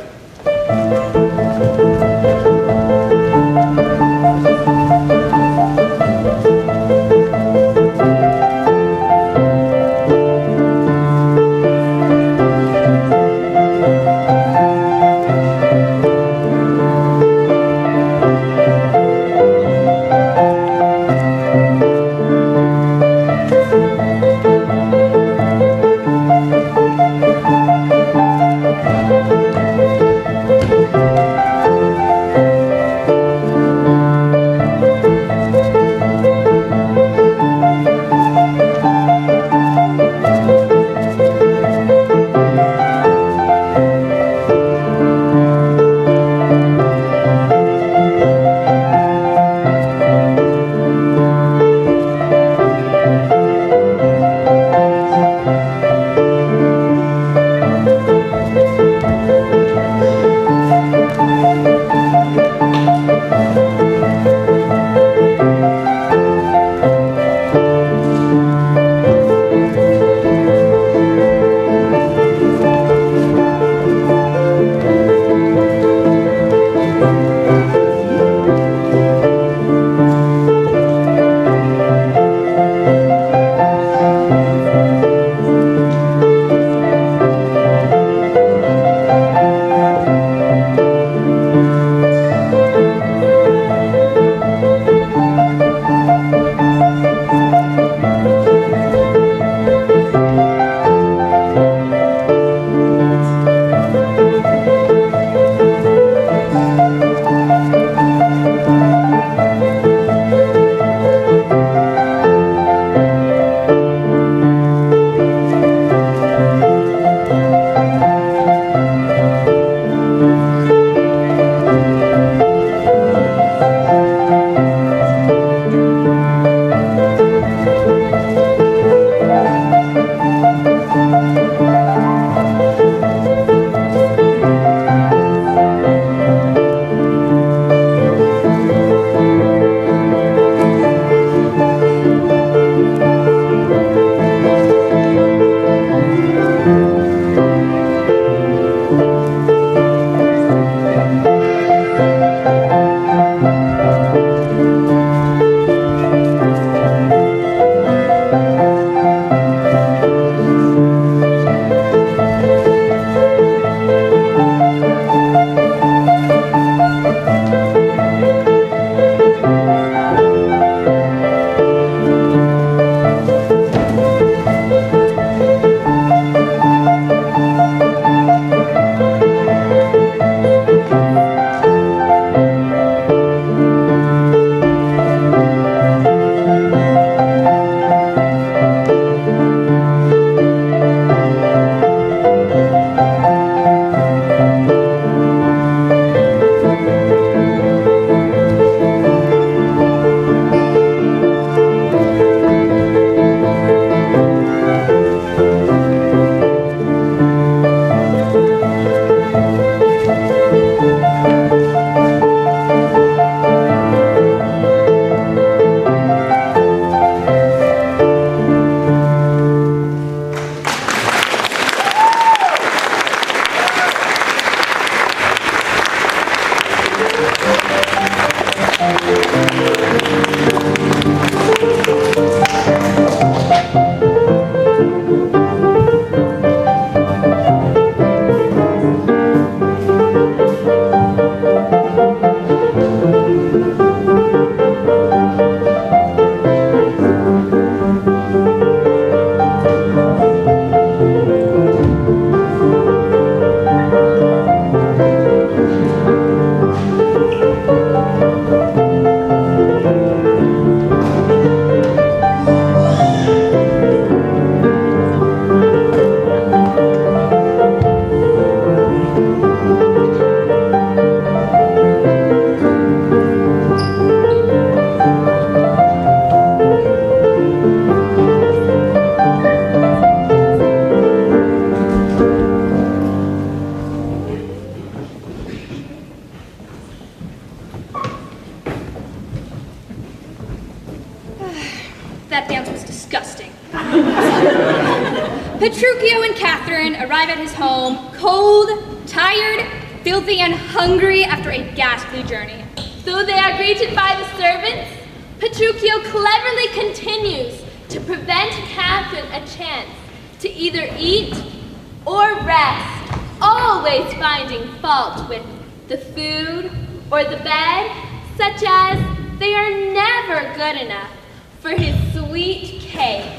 That dance was disgusting. Petruchio and Catherine arrive at his home, cold, tired, filthy, and hungry after a ghastly journey. Though they are greeted by the servants, Petruchio cleverly continues to prevent Catherine a chance to either eat or rest, always finding fault with the food or the bed, such as they are never good enough for his sweet Kate.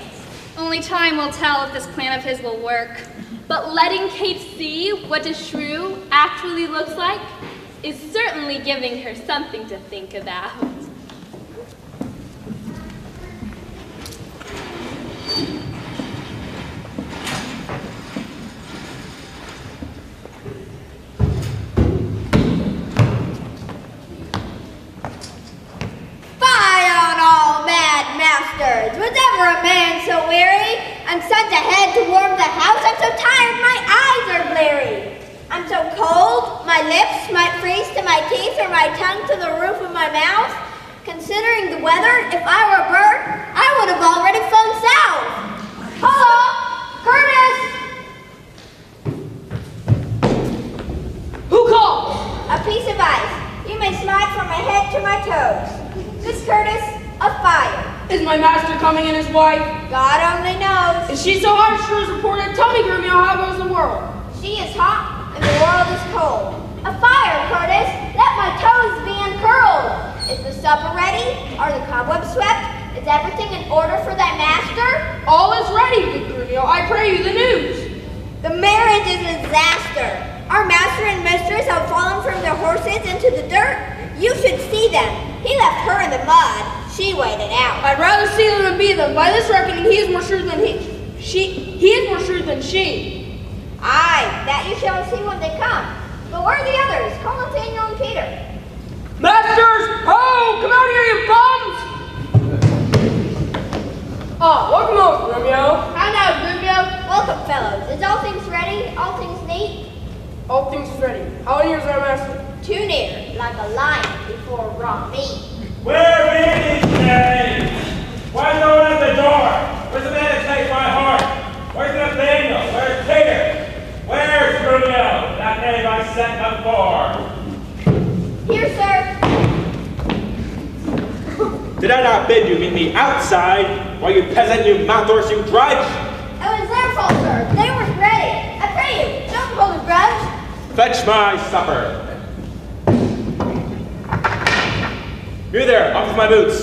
Only time will tell if this plan of his will work. But letting Kate see what a shrew actually looks like is certainly giving her something to think about. Was ever a man so weary? I'm sent ahead to warm the house. I'm so tired, my eyes are bleary. I'm so cold, my lips might freeze to my teeth or my tongue to the roof of my mouth. Considering the weather, if I were a bird, I would have already flown south. Hello, Curtis! Who called? A piece of ice. You may slide from my head to my toes. This Curtis, a fire. Is my master coming and his wife? God only knows. Is she so hot Shrew's reported? Tell me, Grumio, how goes the world? She is hot and the world is cold. A fire, Curtis. Let my toes be uncurled. Is the supper ready? Are the cobwebs swept? Is everything in order for thy master? All is ready, good Grumio. I pray you the news. The marriage is a disaster. Our master and mistress have fallen from their horses into the dirt. You should see them. He left her in the mud. She waited out. I'd rather see them than be them. By this reckoning, he is more shrewd than he is more shrewd than she. Aye, that you shall see when they come. But where are the others? Call Nathaniel and Peter. Masters! Ho! Come out here, you bums! Welcome home, Grumio. How now, Grumio? Welcome, fellows. Is all things ready? All things neat? All things ready. How near is our master? Too near, like a lion before raw meat. Where be these days? Why no one at the door? Where's the man that takes my heart? Where's Nathaniel? Where's Peter? Where's Shrew? That name I sent before. Here, sir. Did I not bid you meet me outside? Why, you peasant, you mount-horse, you drudge? It was their fault, sir. They weren't ready. I pray you, don't hold a grudge. Fetch my supper. You there, off with my boots.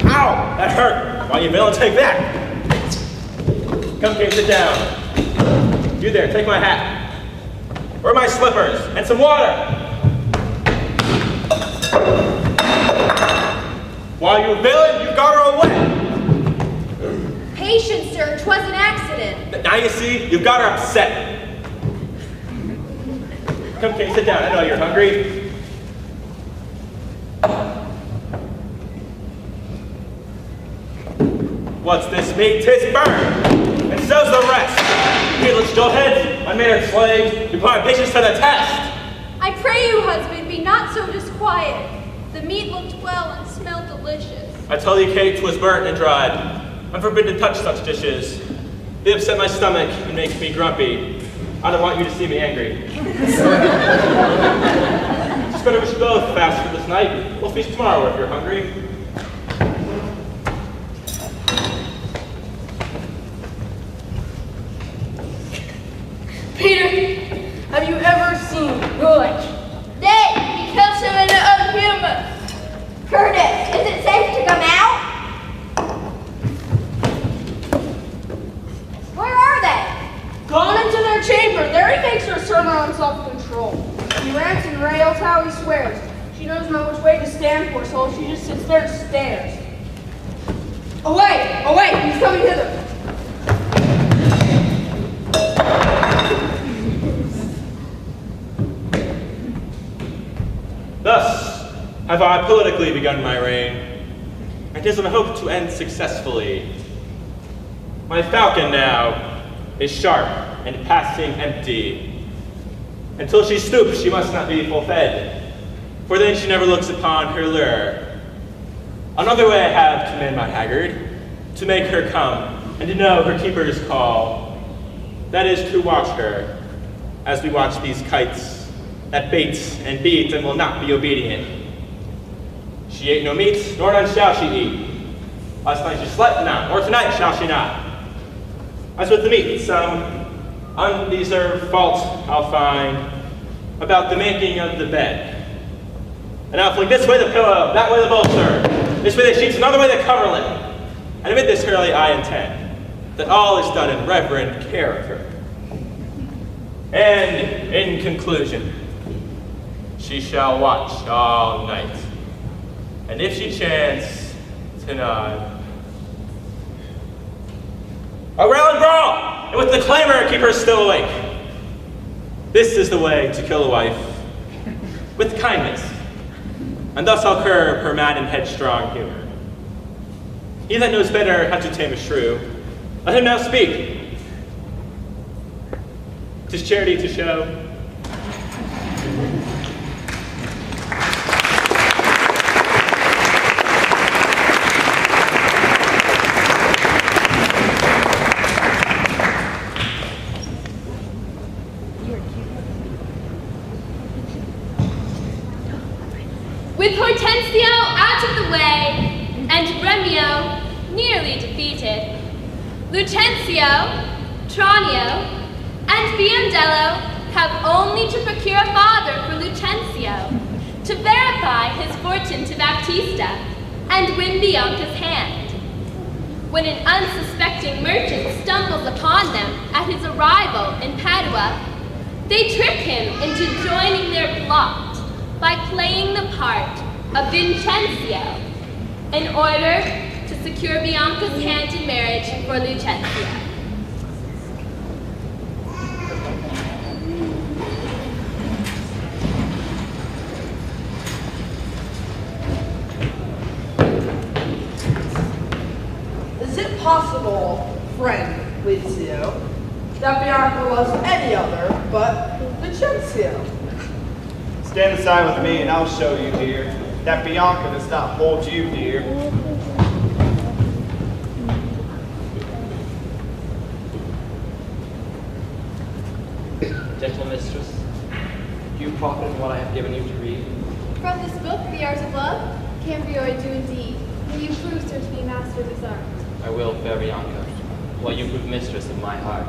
Ow! That hurt. Why, you villain, take that. Come here, sit down. You there, take my hat. Where are my slippers? And some water. Why, you villain, you got her away. Patience, sir. 'Twas an accident. Now you see, you got her upset. Come, Kate, sit down. I know you're hungry. What's this meat? 'Tis burned, and so's the rest. Heedless joltheads, unmannered slaves, you put my patience to the test. I pray you, husband, be not so disquieted. The meat looked well and smelled delicious. I tell you, Kate, 'twas burnt and dried. I'm forbidden to touch such dishes. They upset my stomach and make me grumpy. I don't want you to see me angry. Just better we should both fast for this night. We'll feast tomorrow if you're hungry. Peter, have you ever seen good? Dead because of an unhuman. Curtis, is it safe to come out? Where are they? Gone into their chamber. There he makes her a sermon on self-control. He rants and rails how he swears. She knows not which way to stand, poor soul. She just sits there and stares. Away! Away! He's coming hither. Thus have I politically begun my reign, and 'tis my hope to end successfully. My falcon now is sharp and passing empty. Until she stoops, she must not be full fed. for then she never looks upon her lure. Another way I have to mend my haggard, to make her come, and to know her keeper's call. That is to watch her, as we watch these kites, that baits and beats and will not be obedient. She ate no meat, nor none shall she eat. Last night she slept not, nor tonight shall she not. As with the meat, some undeserved fault I'll find about the making of the bed. And I'll fling this way the pillow, that way the bolster, this way the sheets, another way the coverlet. And amid this hurly I intend that all is done in reverent care of her. And in conclusion, she shall watch all night. And if she chance to nod, a rail and brawl, and with the clamor keep her still awake. This is the way to kill a wife, with kindness, and thus I'll curb her mad and headstrong humor. He that knows better how to tame a shrew, let him now speak. 'Tis charity to show. With Hortensio out of the way, and Remio nearly defeated, Lucentio, Tranio, and Biondello have only to procure a father for Lucentio, to verify his fortune to Baptista, and win Bianca's hand. When an unsuspecting merchant stumbles upon them at his arrival in Padua, they trick him into joining their plot by playing the part of Vincencio in order to secure Bianca's hand in marriage for Lucentio. Is it possible, friend Licio, that Bianca loves any other but Lucentio? Stand aside with me and I'll show you, dear, that Bianca does not hold you, dear. Gentle mistress, do you profit in what I have given you to read? From this book, The Art of Love, Cambrio I do indeed. Will you prove, sir, to be master of this art? I will, fair Bianca, while you prove mistress of my heart.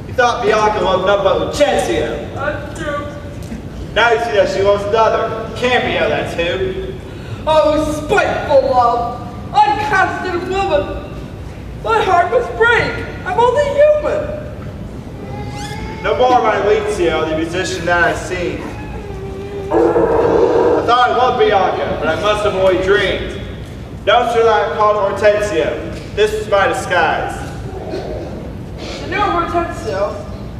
You thought Bianca loved nothing but Lucentio. That's true. Now you see that she loves another. Cambio, that's who. Oh, spiteful love! Unconstant woman! My heart must break! I'm only human! No more my Licio, the musician that I see. I thought I loved Bianca, but I must have only dreamed. Don't you that I'm called Hortensio. This is my disguise. Senor Hortensio,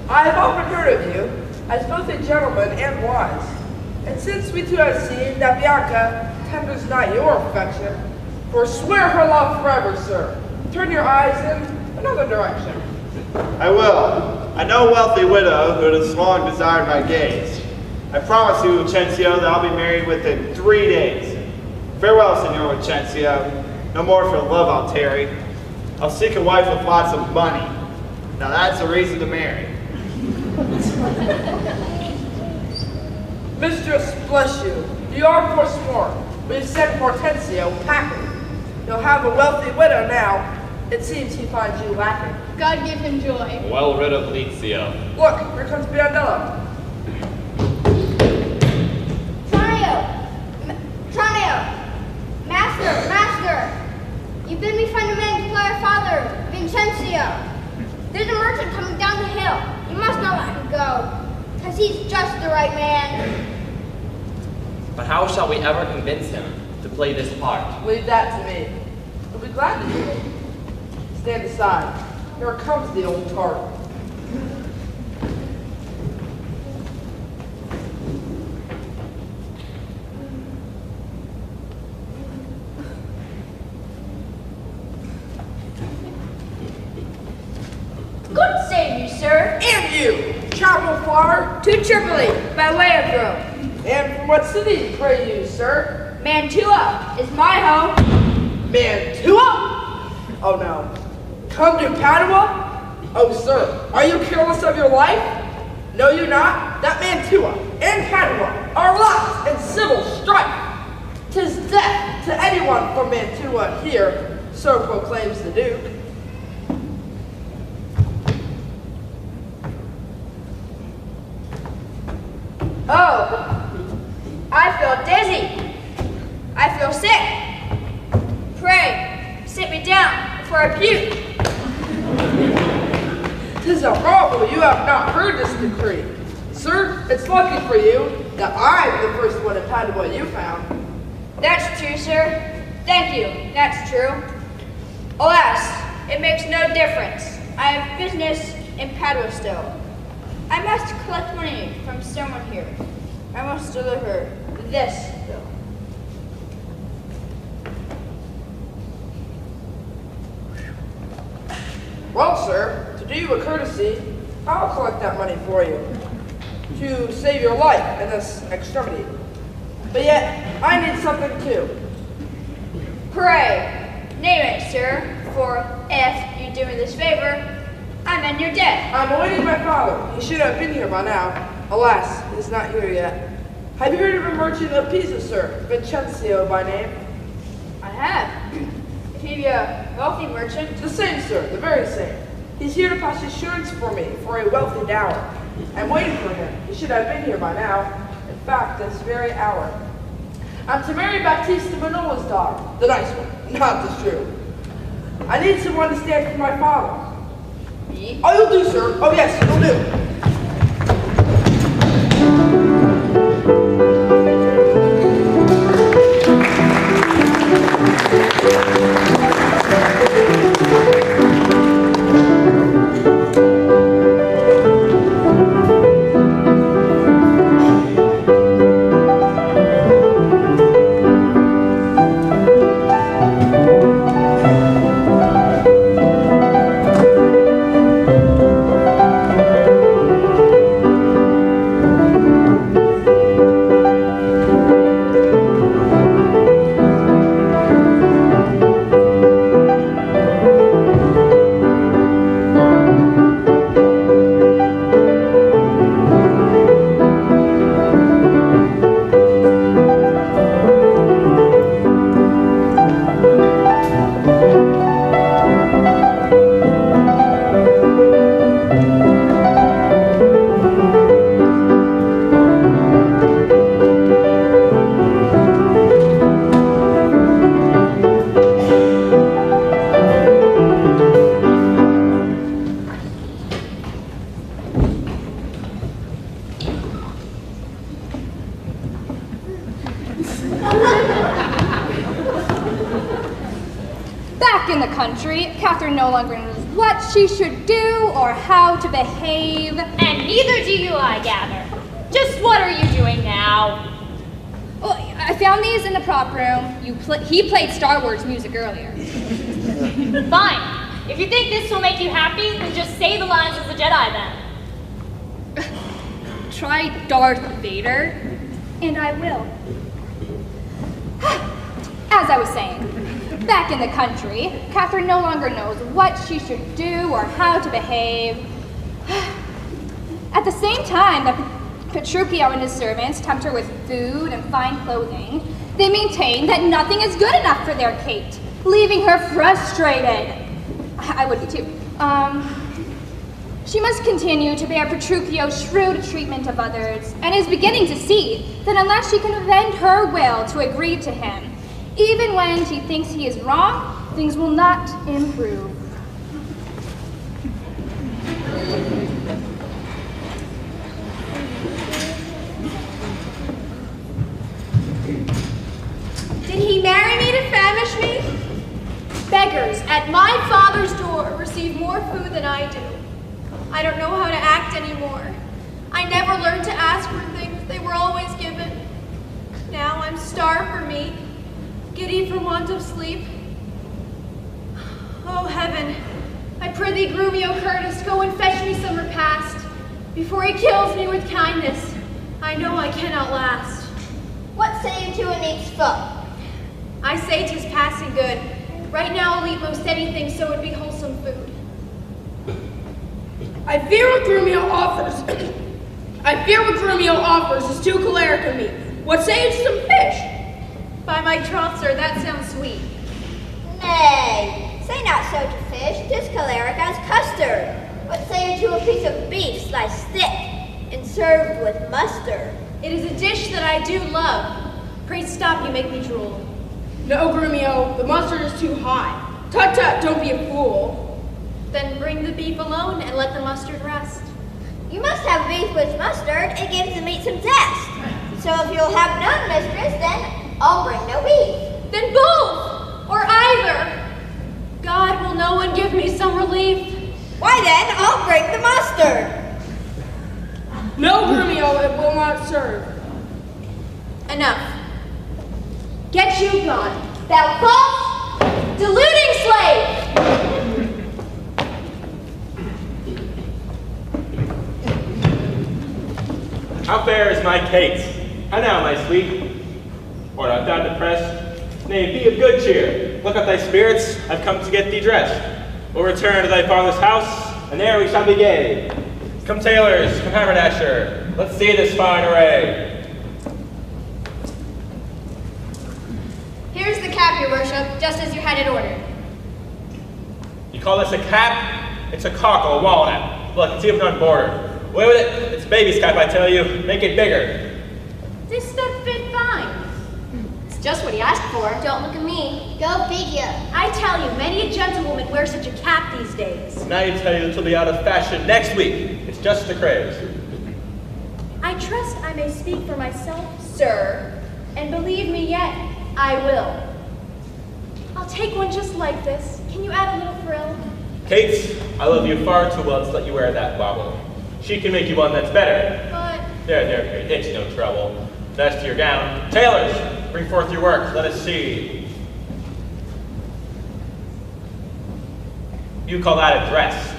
I have often heard of you as both a gentleman and wise. And since we two have seen that Bianca tenders not your affection, forswear her love forever, sir. Turn your eyes in another direction. I will. I know a wealthy widow who has long desired my gaze. I promise you, Lucentio, that I'll be married within 3 days. Farewell, Senor Lucentio. No more for love I'll tarry. I'll seek a wife with lots of money. Now that's a reason to marry. Mistress, bless you. You are forsworn. We've sent Hortensio packing. You'll have a wealthy widow now. It seems he finds you lacking. God give him joy. Well rid of Licio. Look, here comes Biondello. Tranio! Master! You bid me find a man to play our father, Vincencio. There's a merchant coming down the hill. You must not let him go, because he's just the right man. But how shall we ever convince him to play this part? Leave that to me. I'll be glad to do it. Stand aside. Here comes the old tart. God save you, sir. And you, travel far? To Tripoli, by way of Rome. And from what city, pray you, sir? Mantua is my home. Mantua? Oh no. Come to Padua? Oh sir, are you careless of your life? No, you're not. That Mantua and Padua are locked in civil strife. 'Tis death to anyone from Mantua here, so proclaims the Duke. Oh, I feel dizzy. I feel sick. Pray, sit me down before I puke. 'Tis a marvel you have not heard this decree. Sir, it's lucky for you that I'm the first one in Padua you found. That's true, sir. Thank you, that's true. Alas, it makes no difference. I have business in Padua still. I must collect money from someone here. I must deliver this bill. Well, sir, to do you a courtesy, I'll collect that money for you to save your life in this extremity. But yet, I need something too. Pray, name it, sir, for if you do me this favor, I'm in your debt. I'm awaiting my father. He should have been here by now. Alas, he's not here yet. Have you heard of a merchant of Pisa, sir? Vincenzo by name? I have. Is he a wealthy merchant? The same, sir, the very same. He's here to pass assurance for me for a wealthy dower. I'm waiting for him. He should have been here by now. In fact, this very hour. I'm to marry Baptista Manola's daughter, the nice one, not the Shrew. I need someone to stand for my father. Me? Oh, you'll do, sir. Oh, yes, you'll do. Catherine no longer knows what she should do or how to behave. And neither do you, I gather. Just what are you doing now? Well, I found these in the prop room. He played Star Wars music earlier. Fine. If you think this will make you happy, then just say the lines as a Jedi then. Try Darth Vader, and I will. As I was saying, back in the country, Catherine no longer knows what she should do or how to behave. At the same time that Petruchio and his servants tempt her with food and fine clothing, they maintain that nothing is good enough for their Kate, leaving her frustrated. I would be too. She must continue to bear Petruchio's shrewd treatment of others, and is beginning to see that unless she can bend her will to agree to him, even when she thinks he is wrong, things will not improve. Did he marry me to famish me? Beggars at my father's door receive more food than I do. I don't know how to act anymore. I never learned to ask for things. They were always given. Now I'm starved for meat, giddy for want of sleep. Oh, heaven, I prithee, Grumio Curtis, go and fetch me some repast, before he kills me with kindness. I know I cannot last. What say you to a neat's foot? I say 'tis passing good. Right now I'll eat most anything, so it be wholesome food. I fear what Grumio offers is too choleric of me. What say you to some fish? By my troth, sir, that sounds sweet. Nay, say not so to fish, 'tis choleric as custard. What say you to a piece of beef sliced thick and served with mustard? It is a dish that I do love. Pray stop, you make me drool. No, Grumio, the mustard is too high. Tut tut, don't be a fool. Then bring the beef alone and let the mustard rest. You must have beef with mustard, it gives the meat some zest. So if you'll have none, mistress, then I'll bring no beef. Then both, or either. God, will no one give me some relief? Why then, I'll bring the mustard. No, Grumio, it will not serve. Enough. Get you gone, thou false, deluding slave! How fair is my Kate? How now, my sweet? Or art thou depressed? Nay, be of good cheer. Look up thy spirits, I've come to get thee dressed. We'll return to thy father's house, and there we shall be gay. Come tailors, come haberdasher, let's see this fine array. Here's the cap, your worship, just as you had it ordered. You call this a cap? It's a cockle, a walnut. Look, it's even on border. Away with it, it's baby's cap, I tell you. Make it bigger. This stuff fit fine. It's just what he asked for. Don't look at me. Go figure. I tell you, many a gentlewoman wears such a cap these days. Now you tell you it'll be out of fashion next week. It's just the craze. I trust I may speak for myself, sir, and believe me yet, I will. I'll take one just like this. Can you add a little frill? Kate, I love you far too well to let you wear that bauble. She can make you one that's better. But There, Kate, it's no trouble. That's to your gown. Tailors, bring forth your work. Let us see. You call that a dress?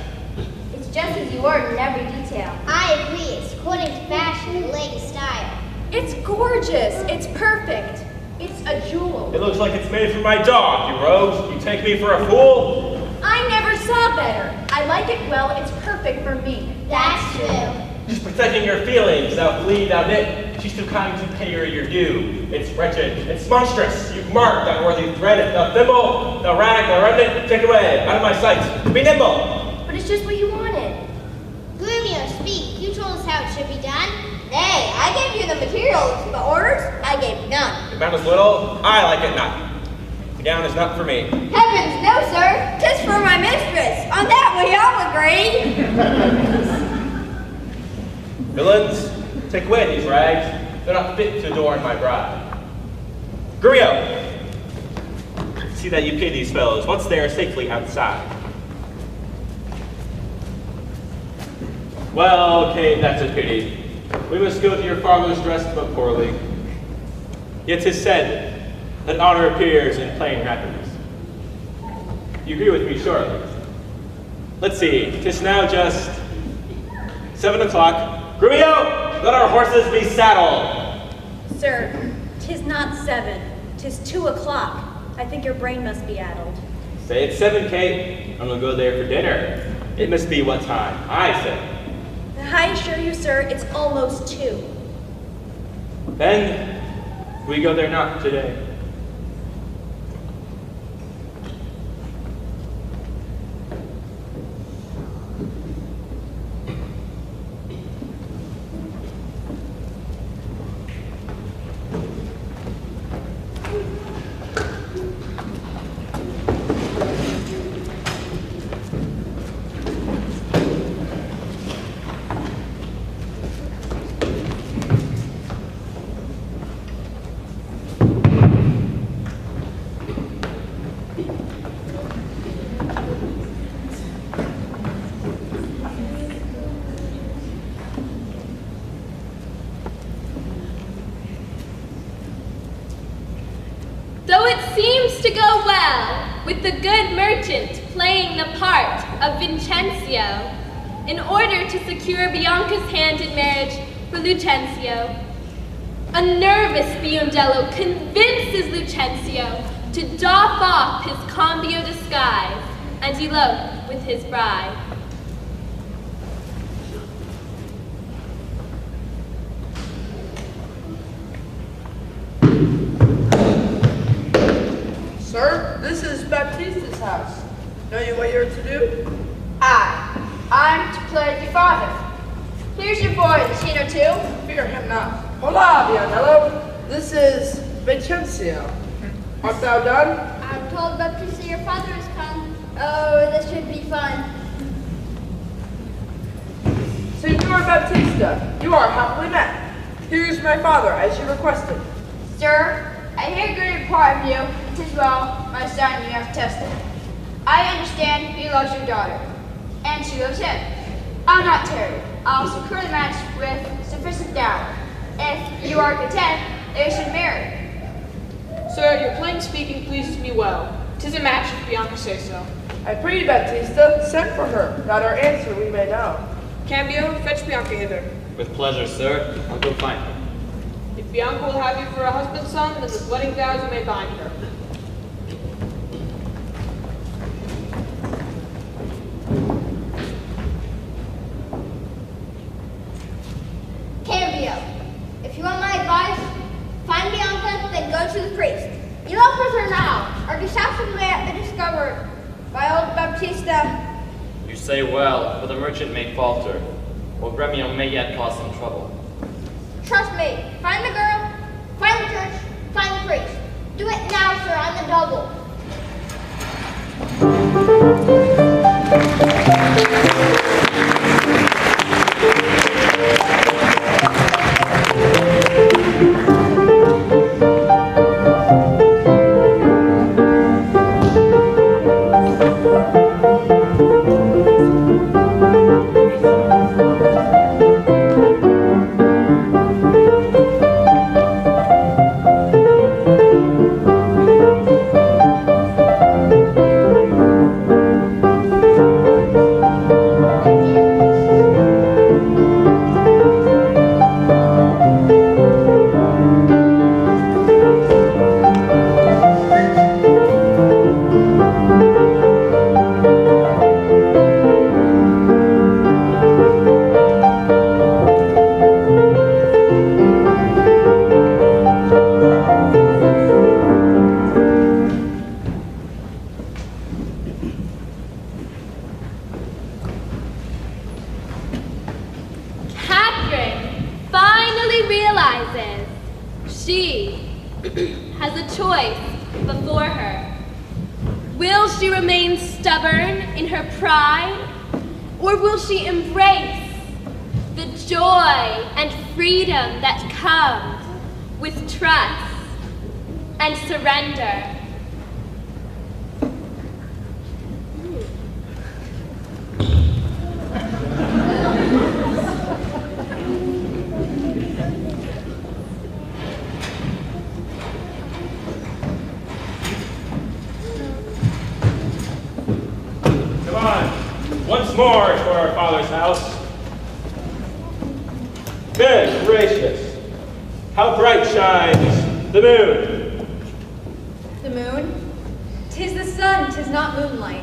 It's just as you ordered in every detail. I agree. It's according to fashion and latest style. it's gorgeous. It's perfect. It's a jewel. It looks like it's made for my dog, you rogue. You take me for a fool? I never saw better. I like it well. It's perfect for me. That's true. Just protecting your feelings, thou flea, thou nit. She's too kind to pay her your due. It's wretched, it's monstrous. You've marked that worthy thread. Thou thimble, thou rag, thou remnant, take it away, out of my sight. Be nimble. But it's just what you wanted. Grumio, speak. You told us how it should be done. Nay, I gave you the materials, but orders, I gave none. The amount is little, I like it not. The gown is not for me. Heavens, no, sir. 'Tis for my mistress. On that we all agree. Villains, take away these rags. They're not fit to adorn my bride. Grumio, see that you pay these fellows once they are safely outside. Well, Kate, that's a pity. We must go to your father's dressed but poorly. Yet 'tis said that honor appears in plain happiness. You agree with me, surely? Let's see, 'tis now just 7 o'clock. Grumio, let our horses be saddled. Sir, 'tis not 7. 'Tis 2 o'clock. I think your brain must be addled. Say it's 7, Kate, and we'll go there for dinner. It must be what time? I say. I assure you, sir, it's almost 2. Then we go there not today. Though it seems to go well with the good merchant playing the part of Vincenzo in order to secure Bianca's hand in marriage for Lucentio. A nervous Biondello convinces Lucentio to doff off his cambio disguise and elope with his bride. Sir, this is Baptista's house. Know you what you're to do? I'm to play the father. Here's your boy, is he no too? Fear him not. Hola, Biondello. This is Vincenzo. Art thou done? I'm told Baptista, your father has come. Oh, this should be fun. Signor Baptista, you are happily met. Here is my father, as you requested. Sir, I hear good report of you. 'Tis well, my son, you have tested. I understand he loves your daughter, and she loves him. I'll not tarry. I'll secure the match with sufficient dower. If you are content, they should marry. Sir, your plain speaking pleases me well. 'Tis a match if Bianca say so. I pray you, Baptista, send for her, that our answer we may know. Cambio, fetch Bianca hither. With pleasure, sir. I'll go find her. If Bianca will have you for a husband's son, then with wedding vows you may bind her. Cambio, if you want my advice, find Bianca, then go to the priest. Elope with her now, or deception may be discovered by old Baptista. You say well, but the merchant may falter, or Gremio may yet cause some trouble. Trust me, find the girl, find the church, find the priest. Do it now, sir, on the double. She has a choice before her. Will she remain stubborn in her pride, or will she embrace the joy and freedom that comes with trust and surrender? Once more to our Father's house. Good gracious, how bright shines the moon. The moon? 'Tis the sun, 'tis not moonlight.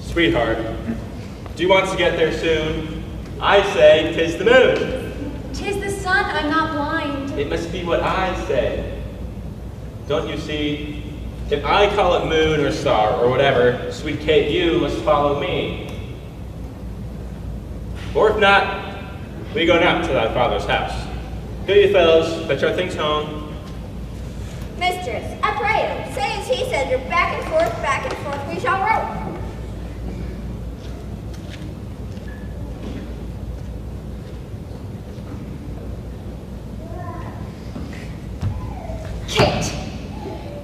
Sweetheart, do you want to get there soon? I say 'tis the moon. 'Tis the sun, I'm not blind. It must be what I say. Don't you see? If I call it moon or star or whatever, sweet Kate, you must follow me. Or if not, we go now to thy father's house. Go you fellows, fetch our things home. Mistress, I pray you, say as he said, you're back and forth, we shall row. Kate,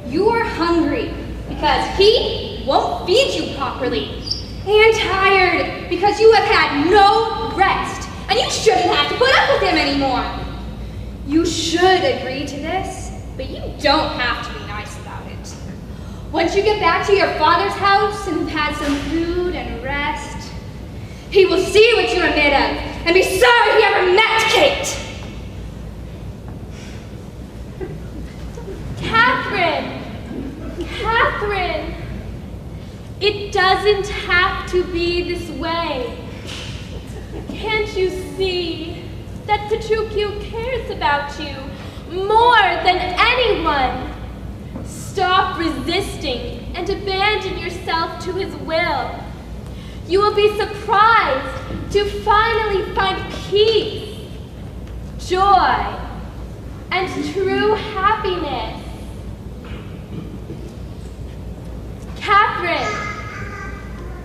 you are hungry because he won't feed you properly, and tired because you have had no rest, and you shouldn't have to put up with him anymore. You should agree to this, but you don't have to be nice about it. Once you get back to your father's house and have had some food and rest, he will see what you are made of and be sorry he ever met Kate. Catherine, it doesn't have to be this way. Can't you see that Petruchio cares about you more than anyone? Stop resisting and abandon yourself to his will. You will be surprised to finally find peace, joy, and true happiness. Catherine,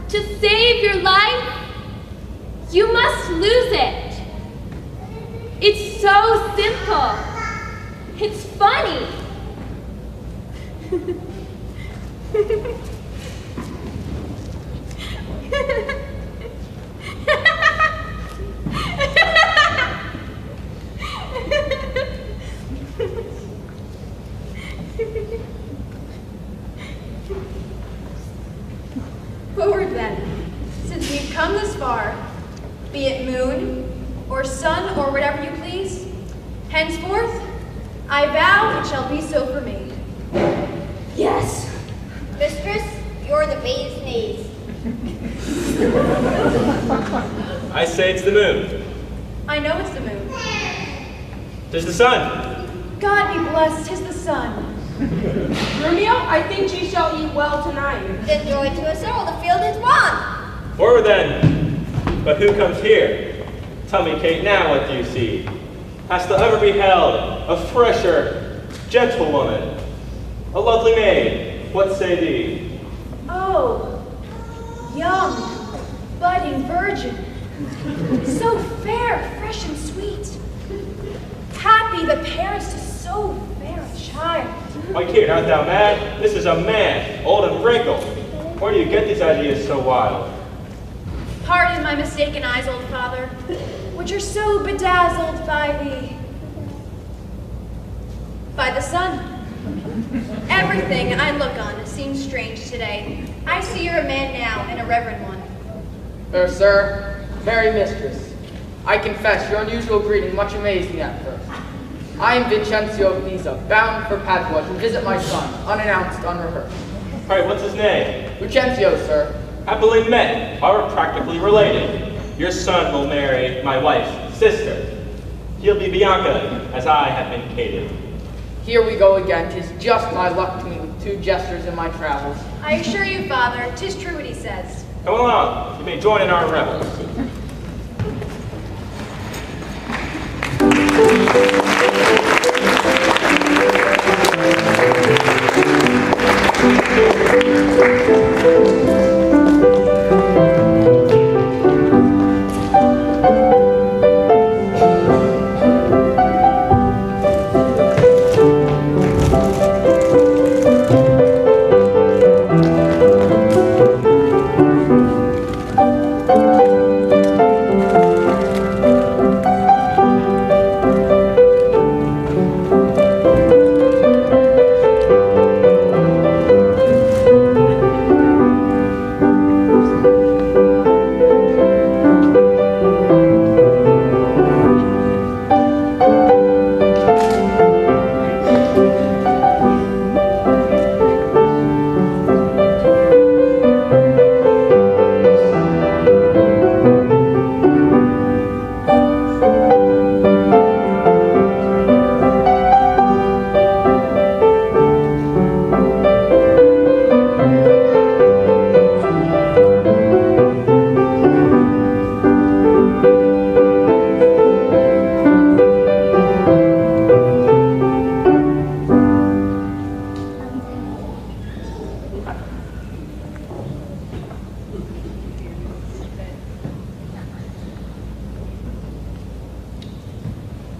to save your life, you must lose it. It's so simple. It's funny. Forward then, since we've come this far, be it moon or sun or whatever you please, henceforth, I vow it shall be so for me. Yes. Mistress, you're the bee's knees. I say it's the moon. I know it's the moon. There's the sun. God be blessed, 'tis the sun. Romeo, I think ye shall eat well tonight. Then joy to us all, the field is won. Forward then. But who comes here? Tell me, Kate, now what do you see? Hast thou ever beheld a fresher, gentle woman? A lovely maid, what say thee? Oh, young, budding virgin, so fair, fresh, and sweet. Happy the parents to so fair a child. Why, Kate, art thou mad? This is a man, old and wrinkled. Where do you get these ideas so wild? Pardon my mistaken eyes, old father, which are so bedazzled by the sun. Everything I look on seems strange today. I see you're a man now, and a reverend one. Fair sir, merry mistress, I confess your unusual greeting much amazed me at first. I am Vincenzo of Pisa, bound for Padua to visit my son, unannounced, unrehearsed. All right, what's his name? Lucentio, sir. Happily met, are practically related. Your son will marry my wife's sister. He'll be Bianca, as I have been Kated. Here we go again. 'Tis just my luck to meet with two jesters in my travels. I assure you, father, 'tis true what he says. Come along, you may join in our revels.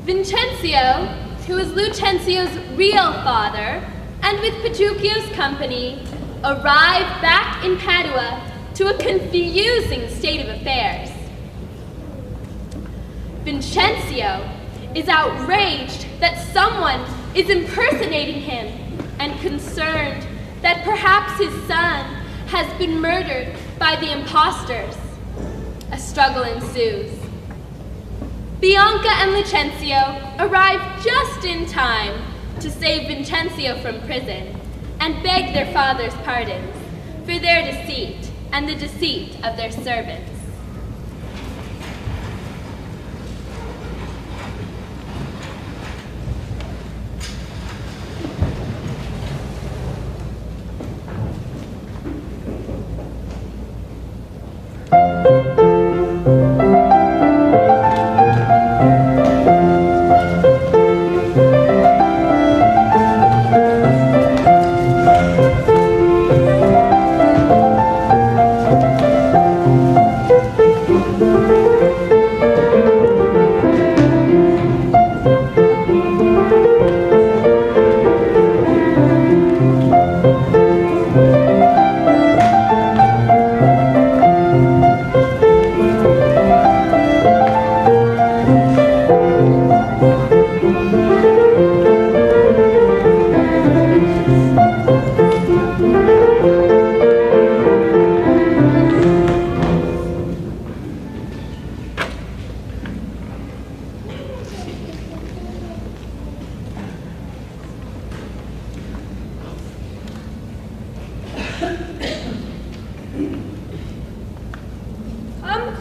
Vincenzo, who is Lucentio's real father, and with Petruchio's company, arrived back in Padua to a confusing state of affairs. Vincenzo is outraged that someone is impersonating him and concerned that perhaps his son has been murdered by the impostors. A struggle ensues. Bianca and Lucentio arrive just in time to save Vincenzio from prison and beg their father's pardons for their deceit and the deceit of their servants.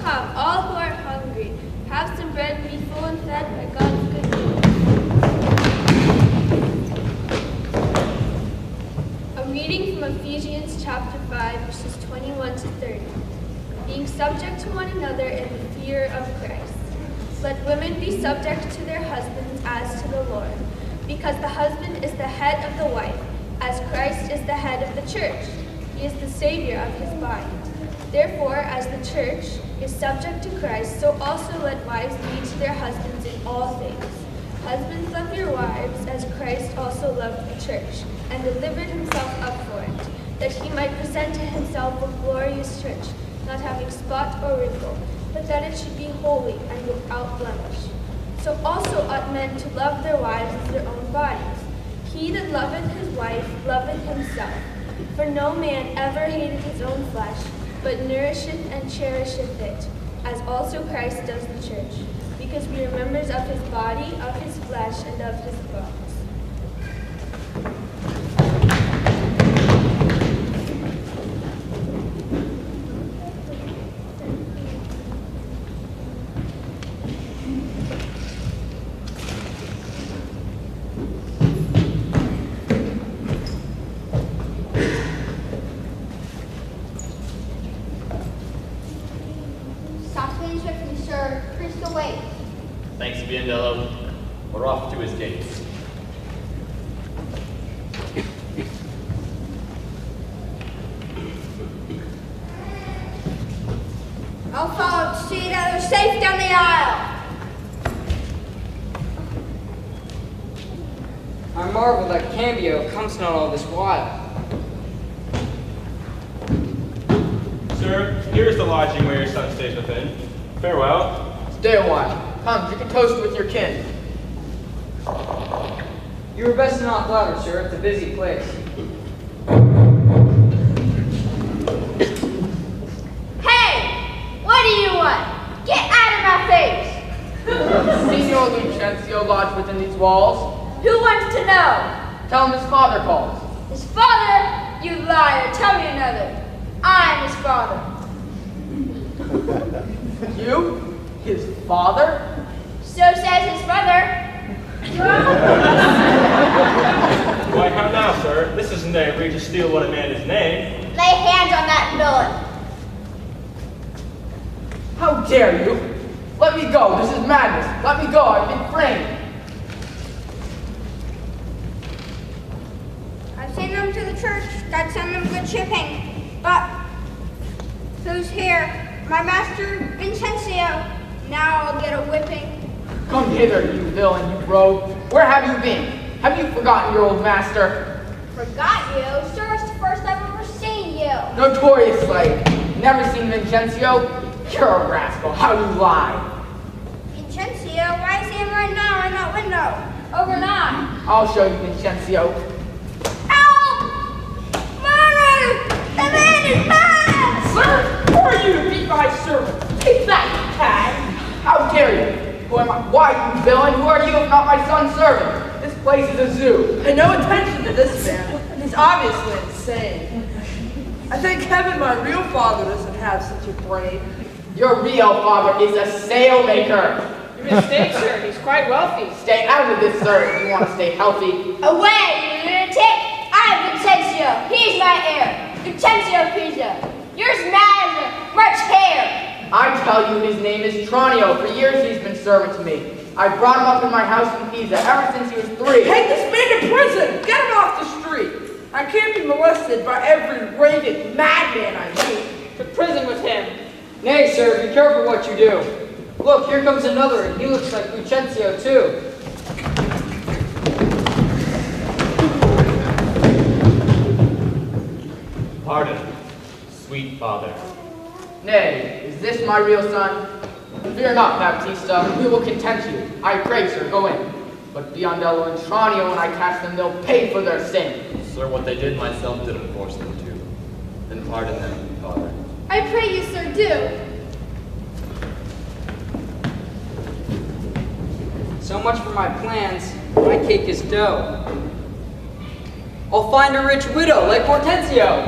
Come, all who are hungry, have some bread and be full and fed by God's good news. A reading from Ephesians chapter 5, verses 21 to 30. Being subject to one another in the fear of Christ. Let women be subject to their husbands as to the Lord, because the husband is the head of the wife, as Christ is the head of the church. He is the Savior of his body. Therefore, as the church is subject to Christ, so also let wives be to their husbands in all things. Husbands, love your wives, as Christ also loved the church, and delivered himself up for it, that he might present to himself a glorious church, not having spot or wrinkle, but that it should be holy and without blemish. So also ought men to love their wives as their own bodies. He that loveth his wife loveth himself. For no man ever hated his own flesh, but nourisheth and cherisheth it, as also Christ does the church, because we are members of his body, of his flesh, and of his bones. Thanks, Biendello. We're off to his gates. I'll follow to see that they're safe down the aisle. I marvel that Cambio comes not all this while. Sir, here is the lodging where your son stays within. Farewell. Stay a while. Come, drink a toast with your kin. You were best to knock louder, sir. It's a busy place. Hey! What do you want? Get out of my face! Signor Lucentio lodged within these walls. Who wants to know? Tell him his father calls. His father? You liar. Tell me another. I'm his father. You? His father? So says his mother. Why, how now, sir? This isn't a reach to steal what a man is named. Lay hands on that villain. How dare you? Let me go. This is madness. Let me go. I've been framed. I've sent them to the church. Got sent them good shipping. But who's here? My master, Vincenzio. Now I'll get a whipping. Come hither, you villain, you rogue. Where have you been? Have you forgotten your old master? Forgot you? Sure, it's the first I've ever seen you. Notorious slave. Never seen Vincenzio? You're a rascal. How you lie. Vincenzio? Why is he right now in that window? Over 9. I'll show you, Vincenzio. Help! Why, you villain? Who are you if not my son's servant? This place is a zoo. Pay no attention to this man. He's obviously insane. I thank heaven my real father doesn't have such a brain. Your real father is a sailmaker. You mistake, sir. He's quite wealthy. Stay out of this, sir, if you want to stay healthy. Away, you lunatic! I'm Vincenzio. He's my heir. Vincenzio Pisa. Yours neither. Much hair. I tell you, his name is Tranio. For years he's been servant to me. I brought him up in my house in Pisa ever since he was 3. Take this man to prison! Get him off the street! I can't be molested by every ragged madman I meet. To prison with him. Nay, sir, be careful what you do. Look, here comes another, and he looks like Lucentio, too. Pardon, sweet father. Nay, is this my real son? Fear not, Baptista, we will content you. I pray, sir, go in. But Biondello and Tranio, when I catch them, they'll pay for their sin. Sir, what they did myself didn't force them to. Then pardon them, father. I pray you, sir, do. So much for my plans. My cake is dough. I'll find a rich widow like Hortensio.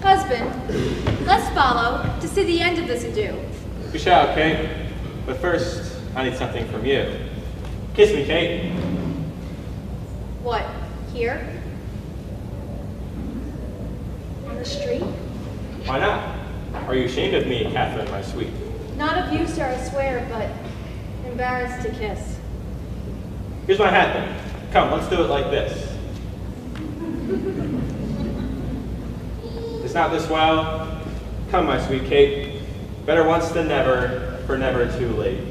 Husband, let's follow to see the end of this ado. We shall, Kate. But first, I need something from you. Kiss me, Kate. What, here? On the street? Why not? Are you ashamed of me, Catherine, my sweet? Not of you, sir, I swear, but embarrassed to kiss. Here's my hat, then. Come, let's do it like this. Is not this well? Come, my sweet Kate. Better once than never, for never too late.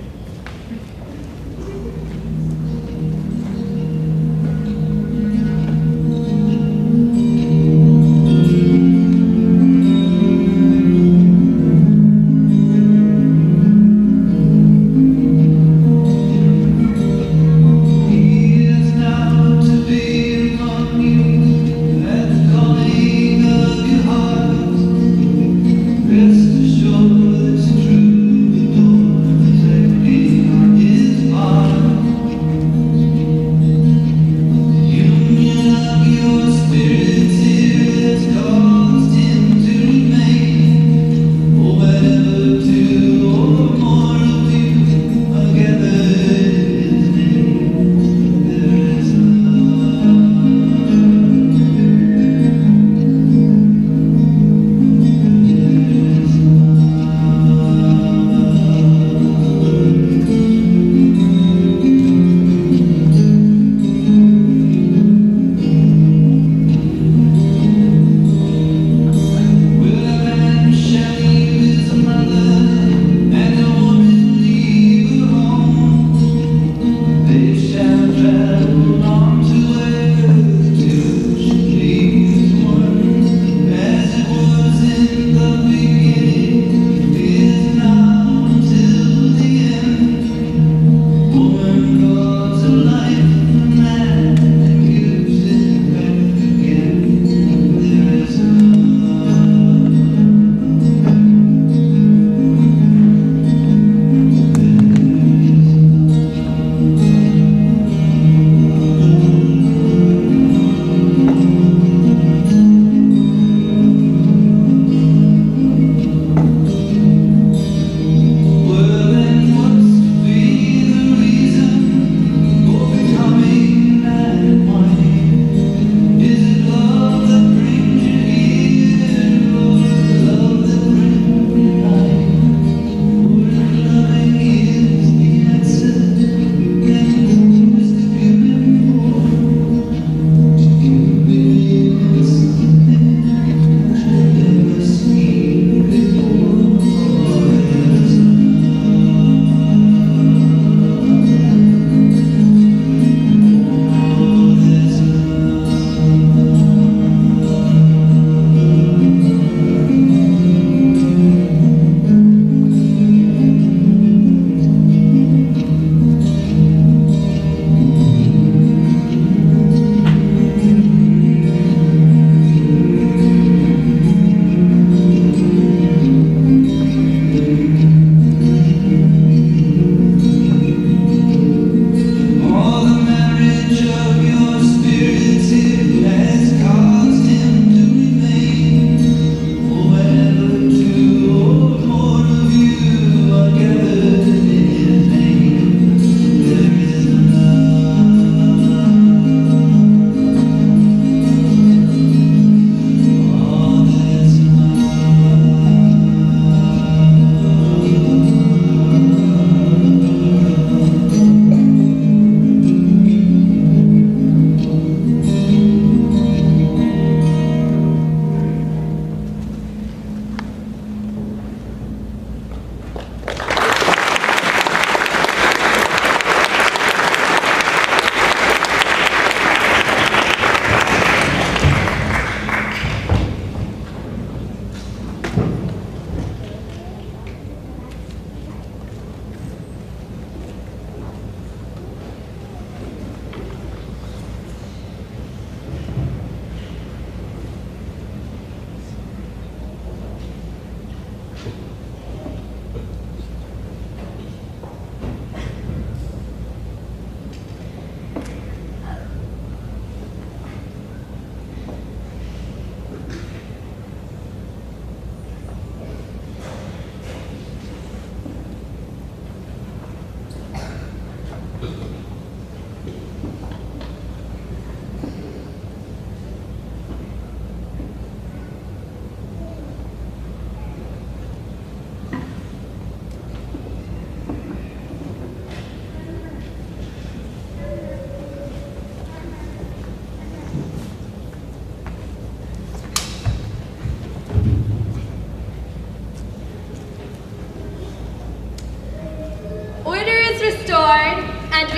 Rest assured it's true, the door is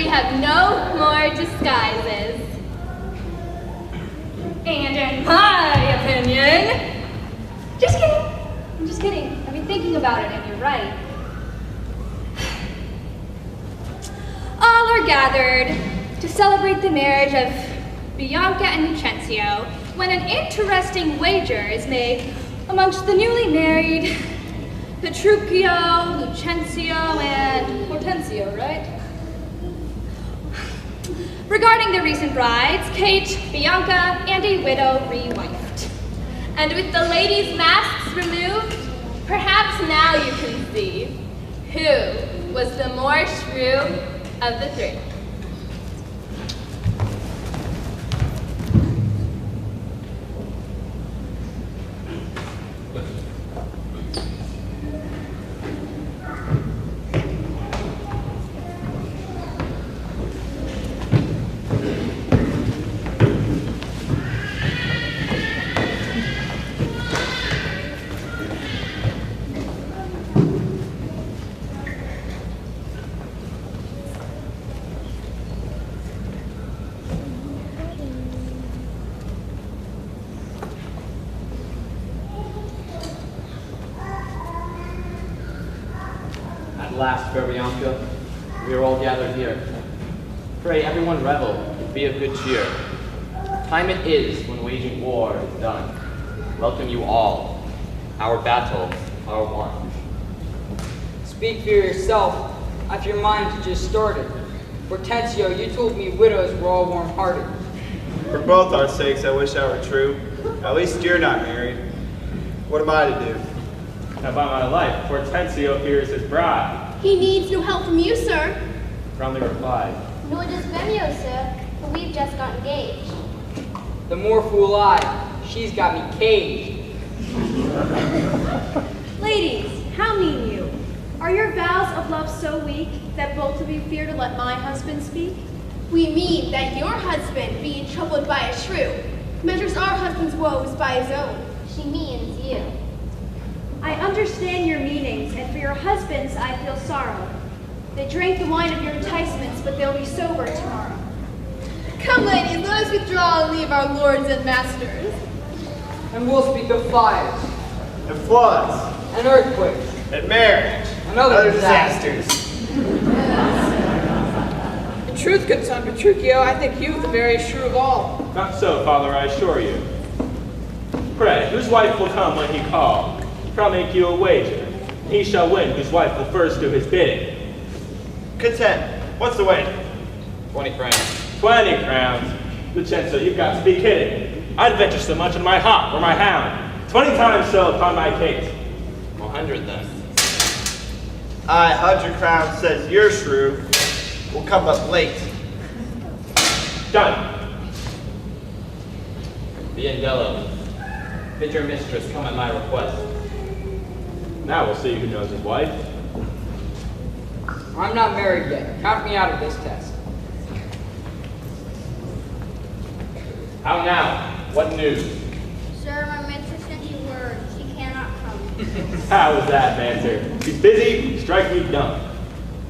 have no more disguises. And in my opinion, just kidding. I'm just kidding. I've been thinking about it, and you're right. All are gathered to celebrate the marriage of Bianca and Lucentio when an interesting wager is made amongst the newly married Petruchio, Lucentio, and Hortensio, right? Regarding the recent brides, Kate, Bianca, and a widow re-wifed. And with the ladies' masks removed, perhaps now you can see who was the more shrew of the three. At last, fair Bianca, we are all gathered here. Pray everyone revel and be of good cheer. Time it is when waging war is done. Welcome you all. Our battles are won. Speak for yourself. After your mind had just started. Hortensio, you told me widows were all warm-hearted. For both our sakes, I wish I were true. At least you're not married. What am I to do? Now by my life, Hortensio here is his bride. He needs no help from you, sir. Roundly replied. Nor does Gremio, sir, for we've just got engaged. The more fool I. She's got me caged. Ladies, how mean you? Are your vows of love so weak that both of you fear to let my husband speak? We mean that your husband, being troubled by a shrew, measures our husband's woes by his own. She means you. I understand your meanings, and for your husbands I feel sorrow. They drank the wine of your enticements, but they'll be sober tomorrow. Come, ladies, let us withdraw and leave our lords and masters. And we'll speak of fires. And floods. And earthquakes. And marriage. And other disasters. In truth, good son Petruchio, I think you the very shrew of all. Not so, father, I assure you. Pray, whose wife will come when he call? I'll make you a wager. He shall win whose wife will first do his bidding. Content. What's the wager? 20 crowns. 20 crowns? Lucentio, you've got to be kidding. I'd venture so much on my hawk or my hound. 20 times so upon my Kate. 100 then. 100 crowns says your shrew will come up late. Done. Biendello, bid your mistress come at my request. Now we'll see who knows his wife. I'm not married yet. Count me out of this test. How now? What news? Sir, my mistress sent you word. She cannot come. How is that, Mancer? She's busy, strike me dumb.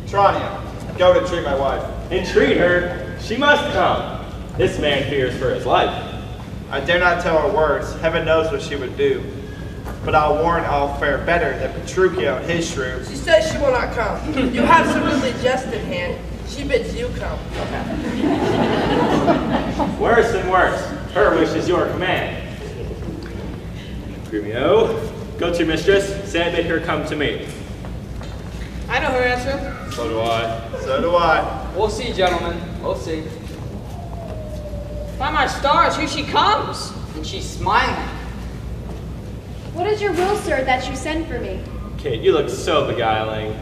Tranio, go to treat my wife. Entreat her, she must come. This man fears for his life. I dare not tell her words. Heaven knows what she would do. But I'll warn I'll fare better than Petruchio and his shrew. She says she will not come. You have some goodly jest in hand. She bids you come. Worse and worse. Her wish is your command. Gremio, go to your mistress. Say I bid her come to me. I know her answer. So do I. So do I. We'll see, gentlemen. We'll see. By my stars, here she comes. And she's smiling. What is your will, sir, that you send for me? Kate, you look so beguiling.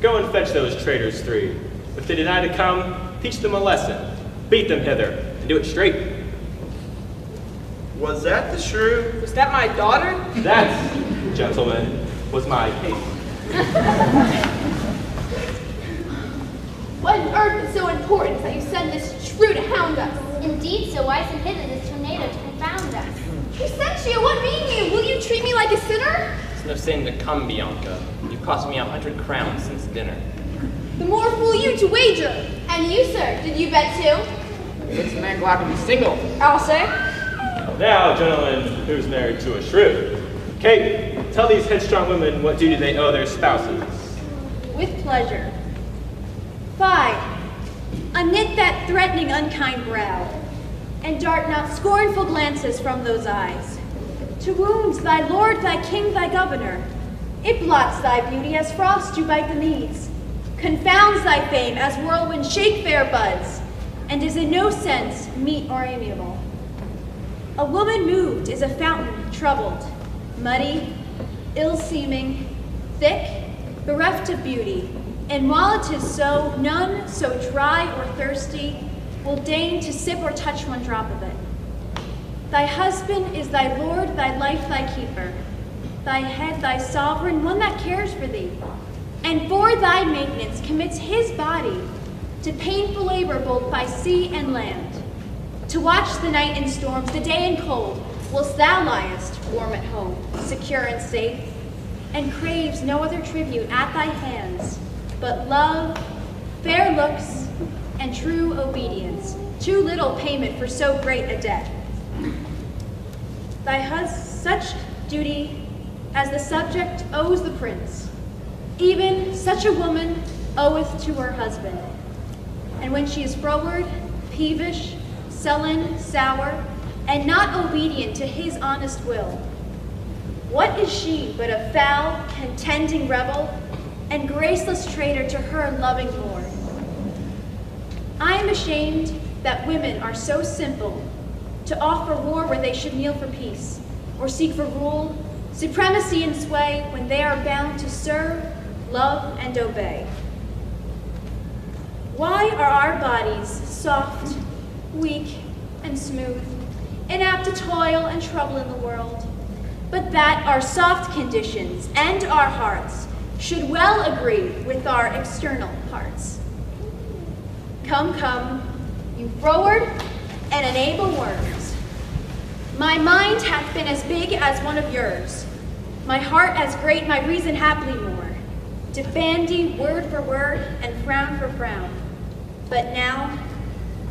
Go and fetch those traitors 3. If they deny to come, teach them a lesson. Beat them hither, and do it straight. Was that the shrew? Was that my daughter? That, gentlemen, was my Kate. What on earth is so important that you send this shrew to hound us? Indeed, so wise and hidden this tornado to confound us. Lucentio, what mean you? Will you treat me like a sinner? It's no sin to come, Bianca. You've cost me 100 crowns since dinner. The more fool you to wager. And you, sir, did you bet too? What's the man glad to be single? I'll say. Now, gentlemen, who's married to a shrew? Kate, tell these headstrong women what duty they owe their spouses. With pleasure. 5. Unknit that threatening unkind brow, and dart not scornful glances from those eyes. To wounds thy lord, thy king, thy governor, it blots thy beauty as frost do bite the knees, confounds thy fame as whirlwinds shake fair buds, and is in no sense meet or amiable. A woman moved is a fountain troubled, muddy, ill-seeming, thick, bereft of beauty, and while it is so, none so dry or thirsty will deign to sip or touch one drop of it. Thy husband is thy lord, thy life, thy keeper, thy head, thy sovereign, one that cares for thee, and for thy maintenance commits his body to painful labor both by sea and land, to watch the night in storms, the day in cold, whilst thou liest warm at home, secure and safe, and craves no other tribute at thy hands but love, fair looks, and true obedience, too little payment for so great a debt. Thy such duty as the subject owes the prince, even such a woman oweth to her husband. And when she is froward, peevish, sullen, sour, and not obedient to his honest will, what is she but a foul, contending rebel, and graceless traitor to her loving lord? I am ashamed that women are so simple to offer war where they should kneel for peace, or seek for rule, supremacy, and sway when they are bound to serve, love, and obey. Why are our bodies soft, weak, and smooth, inapt to toil and trouble in the world, but that our soft conditions and our hearts should well agree with our external parts? Come, come, you froward and unable worms. My mind hath been as big as one of yours, my heart as great, my reason haply more, to bandy word for word and frown for frown. But now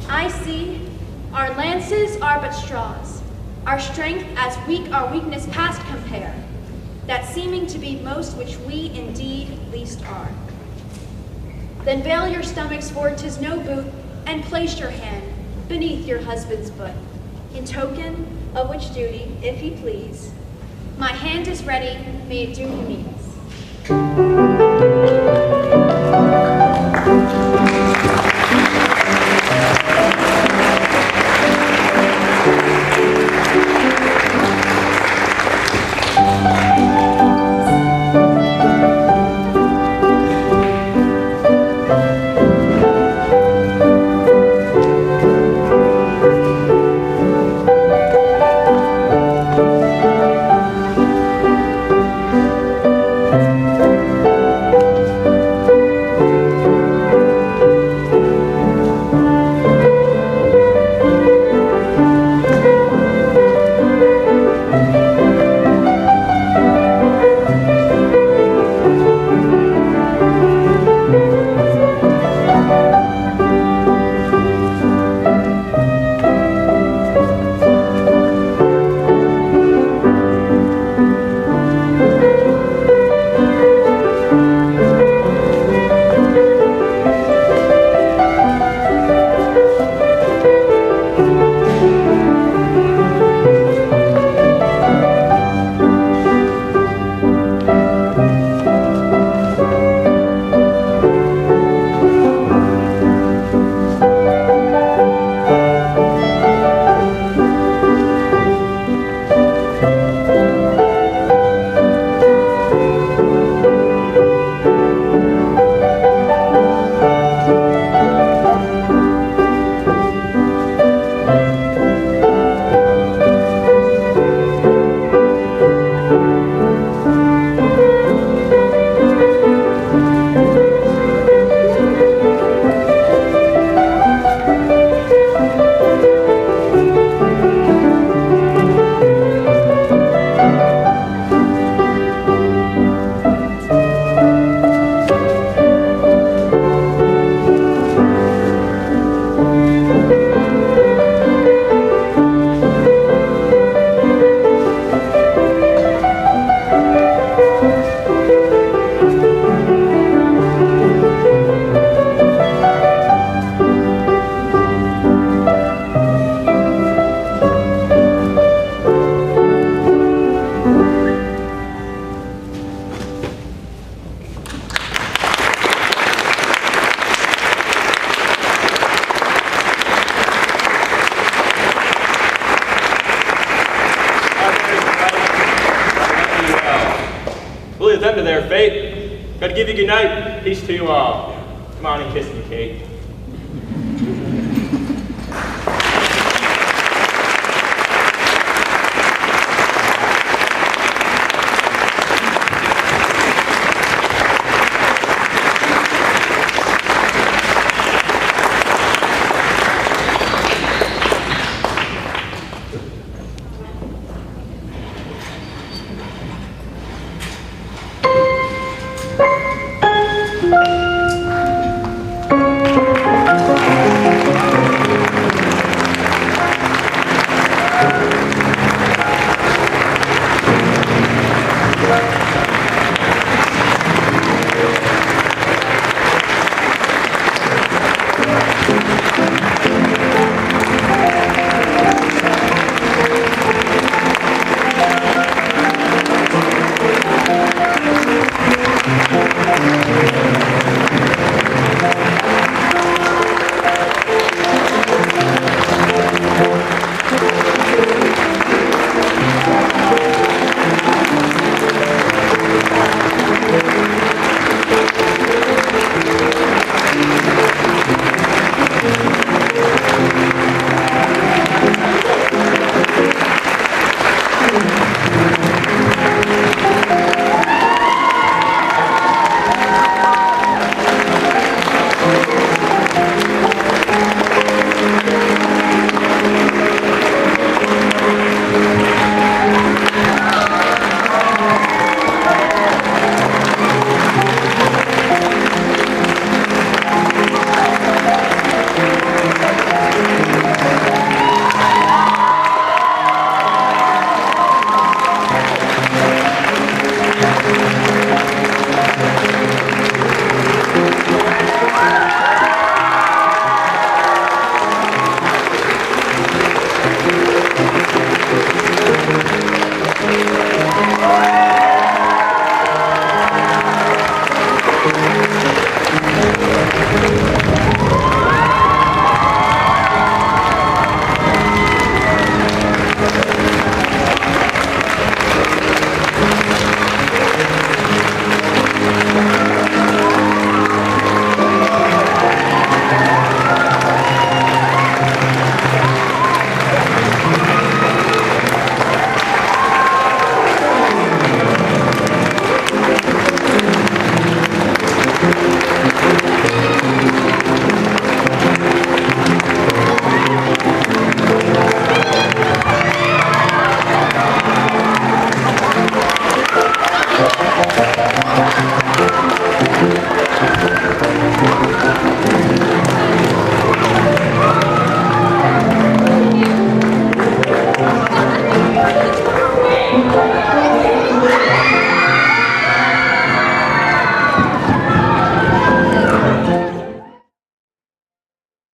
I see our lances are but straws, our strength as weak our weakness past compare, that seeming to be most which we indeed least are. Then veil your stomachs, for 'tis no boot, and place your hand beneath your husband's foot, in token of which duty, if he please, my hand is ready, may it do him ease. fate. Gotta give you good night. Peace to you all. Come on and kiss me, Kate.